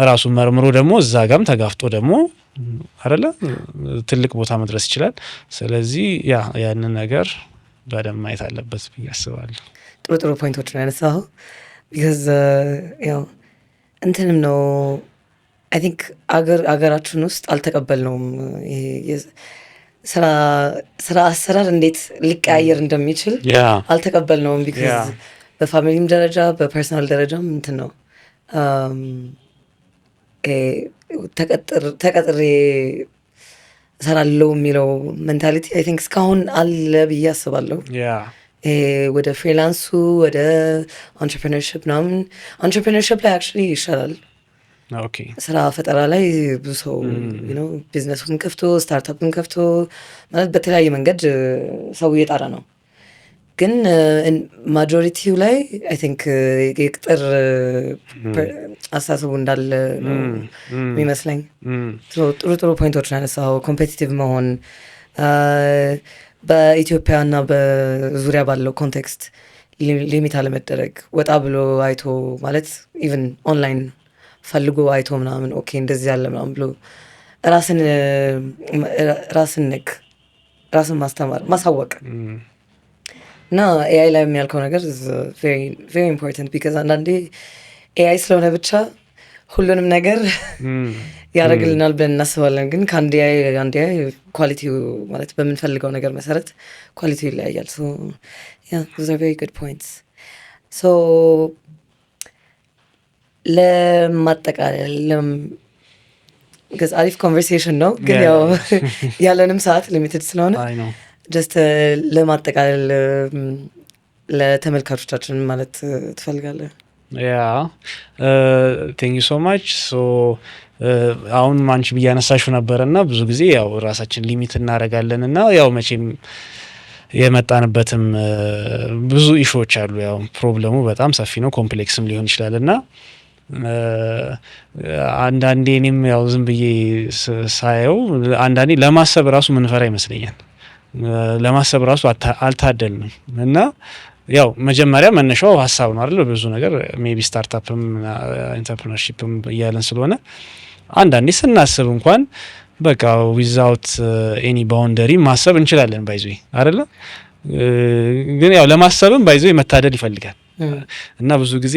[SPEAKER 2] ራሱን መርምሮ ደግሞ እዛ ጋርም ተጋፍጦ ደግሞ አይደለ ትልቅ ቦታ መድረስ ይችላል። ስለዚህ ያንን ነገር በደንብ ማየት አለበት ብዬ አስባለሁ።
[SPEAKER 1] ጥሩ ጥሩ ፖይንቶች ነው ያነሳኸው። ቢካዝ ያው እንትንም ነው አይ ቲንክ አገራችን ውስጥ አልተቀበልነውም ስራ አሰራር እንዴት ሊቀያየር እንደሚችል አልተቀበልነውም። ቢካዝ በፋሚሊም ደረጃ በፐርሰናል ደረጃም እንትን ነው ተቀጥሬ እሰራለሁ የሚለው ሜንታሊቲ አይ ቲንክ እስካሁን አለ ብዬ አስባለሁ። ወደ ፍሪላንሱ ወደ አንትርፕረነርሺፕ ምናምን አንትርፕረነርሺፕ ላይ አክቹዋሊ ይሻላል። ስራ ፈጠራ ላይ ብዙ ሰው ቢዝነሱን ከፍቶ ስታርታፕን ከፍቶ ማለት በተለያየ መንገድ ሰው እየጣረ ነው። ግን ማጆሪቲው ላይ አይ ቲንክ የቅጥር አስተሳሰቡ እንዳለ የሚመስለኝ። ጥሩ ጥሩ ፖይንቶች ያነሳው ኮምፔቲቲቭ መሆን በኢትዮጵያ እና በዙሪያ ባለው ኮንቴክስት ሊሚት አለመደረግ፣ ወጣ ብሎ አይቶ ማለት ኢቨን ኦንላይን ፈልጎ አይቶ ምናምን ኦኬ እንደዚህ ያለ ምናምን ብሎ ራስን ማስተማር ማሳወቅ እና ኤአይ ላይ የሚያልከው ነገር ቬሪ ኢምፖርታንት ቢካዝ አንዳንዴ ኤአይ ስለሆነ ብቻ ሁሉንም ነገር ያደርግልናል ብለን እናስባለን። ግን ከአንድ ኳሊቲው ማለት በምንፈልገው ነገር መሰረት ኳሊቲው ይለያያል። ሶ yeah, those are very good points. So ለማጠቃለል because አሪፍ ኮንቨርሴሽን ነው፣ ግን ያው ያለንም ሰዓት ሊሚትድ ስለሆነ ጀስት ለማጠቃለል ለተመልካቾቻችን ማለት ትፈልጋለህ?
[SPEAKER 2] ቴንክ ዩ ሶ ማች። አሁን አንቺ ብዬ ያነሳሽው ነበረና ብዙ ጊዜ ያው ራሳችን ሊሚት እናደርጋለን እና ያው መቼም የመጣንበትም ብዙ ኢሹዎች አሉ። ያው ፕሮብለሙ በጣም ሰፊ ነው፣ ኮምፕሌክስም ሊሆን ይችላል እና አንዳንዴ እኔም ያው ዝም ብዬ ሳየው አንዳንዴ ለማሰብ ራሱ ምንፈራ ይመስለኛል። ለማሰብ ራሱ አልታደልንም እና ያው መጀመሪያ መነሻው ሀሳብ ነው አይደል? ብዙ ነገር ሜቢ ስታርታፕም ኢንተርፕረነርሺፕም እያለን ስለሆነ አንዳንዴ ስናስብ እንኳን በቃ ዊዛውት ኤኒ ባውንደሪ ማሰብ እንችላለን ባይዞ አይደለ? ግን ያው ለማሰብም ባይዞ መታደል ይፈልጋል እና ብዙ ጊዜ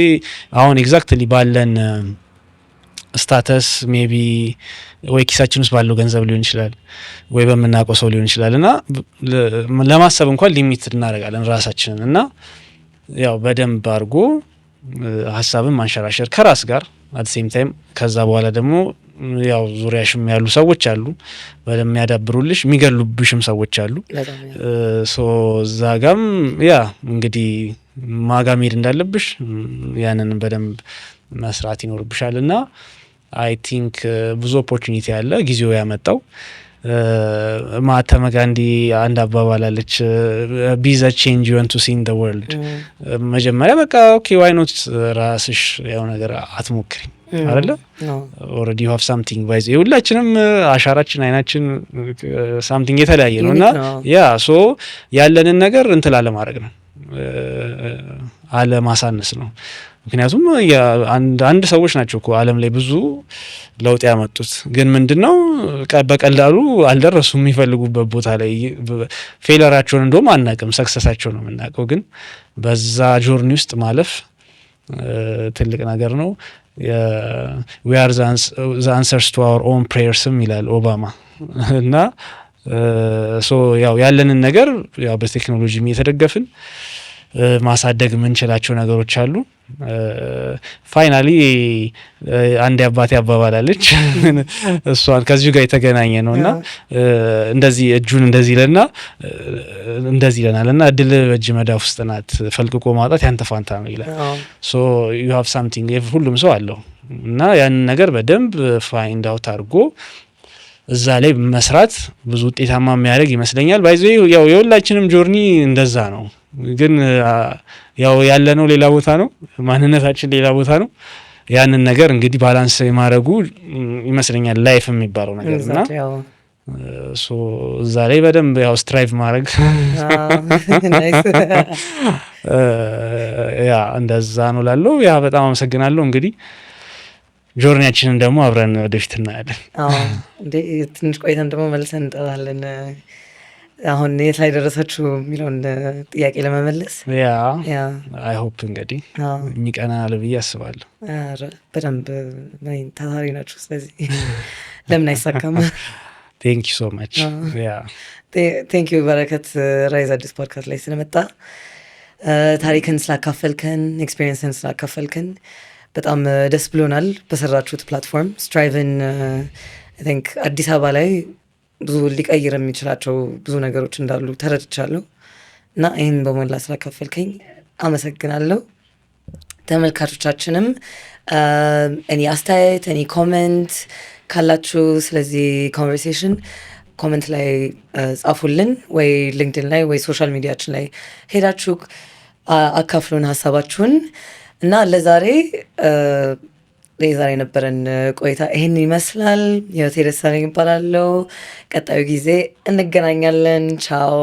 [SPEAKER 2] አሁን ኤግዛክትሊ ባለን ስታተስ ሜቢ ወይ ኪሳችን ውስጥ ባለው ገንዘብ ሊሆን ይችላል ወይ በምናውቀው ሰው ሊሆን ይችላል እና ለማሰብ እንኳን ሊሚት እናደርጋለን ራሳችንን እና ያው በደንብ አድርጎ ሀሳብን ማንሸራሸር ከራስ ጋር አት ሴም ታይም ከዛ በኋላ ደግሞ ያው ዙሪያሽም ያሉ ሰዎች አሉ በደንብ የሚያዳብሩልሽ የሚገሉብሽም ሰዎች አሉ። ሶ ዛጋም ያ እንግዲህ ማጋ መሄድ እንዳለብሽ ያንን በደንብ መስራት ይኖርብሻል እና አይ ቲንክ ብዙ ኦፖርቹኒቲ ያለ ጊዜው ያመጣው ማህተመ ጋንዲ አንድ አባባል አለች ቢ ዘ ቼንጅ ዩ ዋንት ቱ ሲ ኢን ዘ ወርልድ። መጀመሪያ በቃ ኦኬ ዋይ ኖት ራስሽ ያው ነገር አትሞክሪ አይደለ? ኦልሬዲ ዩ ሃቭ ሳምቲንግ ባይዝ ሁላችንም አሻራችን አይናችን ሳምቲንግ የተለያየ ነውና ያ ሶ ያለንን ነገር እንትን ለማድረግ ነው አለማሳነስ ነው። ምክንያቱም አንድ ሰዎች ናቸው እኮ ዓለም ላይ ብዙ ለውጥ ያመጡት፣ ግን ምንድነው በቀላሉ አልደረሱም የሚፈልጉበት ቦታ ላይ። ፌለራቸውን እንደውም አናውቅም፣ ሰክሰሳቸው ነው የምናውቀው። ግን በዛ ጆርኒ ውስጥ ማለፍ ትልቅ ነገር ነው። we are the answers to our own prayersም ይላል ኦባማ እና ሶ ያው ያለንን ነገር ያው በቴክኖሎጂም እየተደገፍን ማሳደግ የምንችላቸው ነገሮች አሉ። ፋይናሊ አንድ አባቴ አባባላለች እሷን ከዚሁ ጋር የተገናኘ ነውና እንደዚህ እጁን እንደዚህ ለና እንደዚህ ለናልና እድል በእጅ መዳፍ ውስጥ ናት፣ ፈልቅቆ ማውጣት ያንተ ፋንታ ነው ይላል። ሶ you have something ሁሉም ሰው አለው እና ያን ነገር በደንብ ፋይንድ አውት አድርጎ እዛ ላይ መስራት ብዙ ውጤታማ የሚያደርግ ይመስለኛል። ባይዘ ያው የሁላችንም ጆርኒ እንደዛ ነው። ግን ያው ያለነው ሌላ ቦታ ነው፣ ማንነታችን ሌላ ቦታ ነው። ያንን ነገር እንግዲህ ባላንስ የማድረጉ ይመስለኛል ላይፍ የሚባለው ነገርና ሶ እዛ ላይ በደንብ ያው ስትራይቭ ማድረግ ያ እንደዛ ነው ላለው። ያ በጣም አመሰግናለሁ። እንግዲህ ጆርኒያችንን ደግሞ አብረን ወደፊት እናያለን።
[SPEAKER 1] እንዴ ትንሽ ቆይተን ደግሞ መልሰን እንጠራለን። አሁን የት ላይ ደረሳችሁ የሚለውን ጥያቄ ለመመለስ
[SPEAKER 2] ያ አይ ሆፕ እንግዲህ የሚቀና ብዬ አስባለሁ።
[SPEAKER 1] በደንብ ታታሪ ናችሁ፣ ስለዚህ ለምን አይሳካም?
[SPEAKER 2] ቴንክ ዩ ሶ ማች። ያ
[SPEAKER 1] ቴንክ ዩ በረከት፣ ራይዝ አዲስ ፖድካስት ላይ ስለመጣ ታሪክን ስላካፈልከን፣ ኤክስፔሪየንስን ስላካፈልከን በጣም ደስ ብሎናል። በሰራችሁት ፕላትፎርም ስትራይቭን አይ ቲንክ አዲስ አበባ ላይ ብዙ ሊቀይር የሚችላቸው ብዙ ነገሮች እንዳሉ ተረድቻለሁ እና ይህን በሞላ ስላካፈልከኝ አመሰግናለሁ። ተመልካቾቻችንም እኔ አስተያየት እኔ ኮመንት ካላችሁ ስለዚህ ኮንቨርሴሽን ኮመንት ላይ ጻፉልን፣ ወይ ሊንክድን ላይ ወይ ሶሻል ሚዲያችን ላይ ሄዳችሁ አካፍሉን ሀሳባችሁን እና ለዛሬ የነበረን ቆይታ ይህን ይመስላል። ህይወቴ ደሳለኝ ይባላለው። ቀጣዩ ጊዜ እንገናኛለን። ቻው።